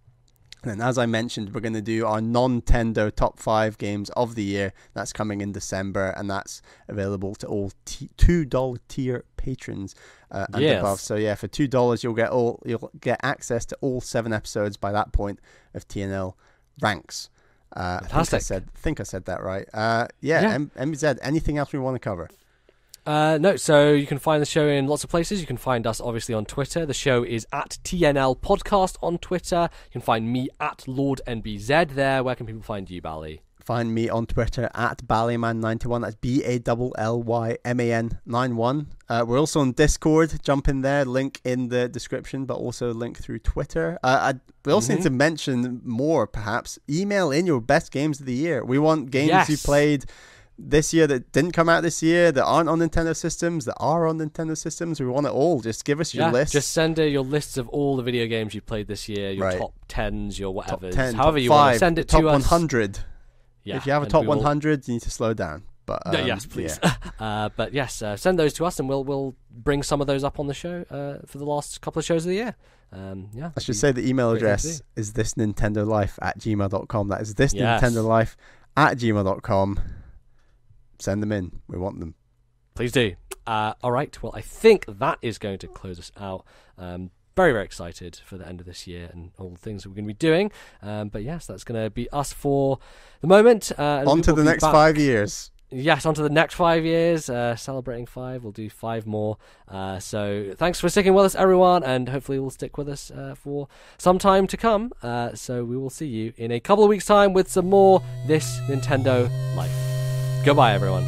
And then, as I mentioned, we're going to do our non-Tendo top 5 games of the year. That's coming in December, and that's available to all $2 tier patrons and above. So yeah, for $2, you'll get access to all 7 episodes by that point of TNL Ranks. Fantastic. I think I said that right. MBZ, anything else we want to cover? No, so you can find the show in lots of places. You can find us obviously on Twitter. The show is at TNL Podcast on Twitter. You can find me at Lord NBZ there. Where can people find you, Bally? Find me on Twitter at Ballyman91. That's BALLYMAN91. We're also on Discord. Jump in there. Link in the description, but also link through Twitter. We also need to mention more, perhaps. Email in your best games of the year. We want games you played this year that didn't come out this year, that aren't on Nintendo systems, that are on Nintendo systems. We want it all. Just give us your list. Just send your lists of all the video games you played this year, your top 10s, your whatever. Top 10, however top you 5, want to send it to us. Top 100. Yeah, if you have a top 100, you need to slow down. But yes, please. But yes, send those to us, and we'll bring some of those up on the show for the last couple of shows of the year. I should say the email address is thisnintendolife@gmail.com. That is thisnintendolife@gmail.com. Send them in. We want them. Please do. All right. Well, I think that is going to close us out. Very, very excited for the end of this year and all the things that we're going to be doing. But yes, that's going to be us for the moment. On to the next 5 years. Yes, on to the next 5 years. Celebrating 5. We'll do 5 more. So thanks for sticking with us, everyone. And hopefully you'll stick with us for some time to come. So we will see you in a couple of weeks' time with some more This Nintendo Life. Goodbye, everyone.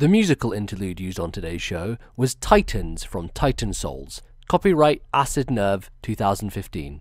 The musical interlude used on today's show was Titans from Titan Souls. Copyright Acid Nerve 2015.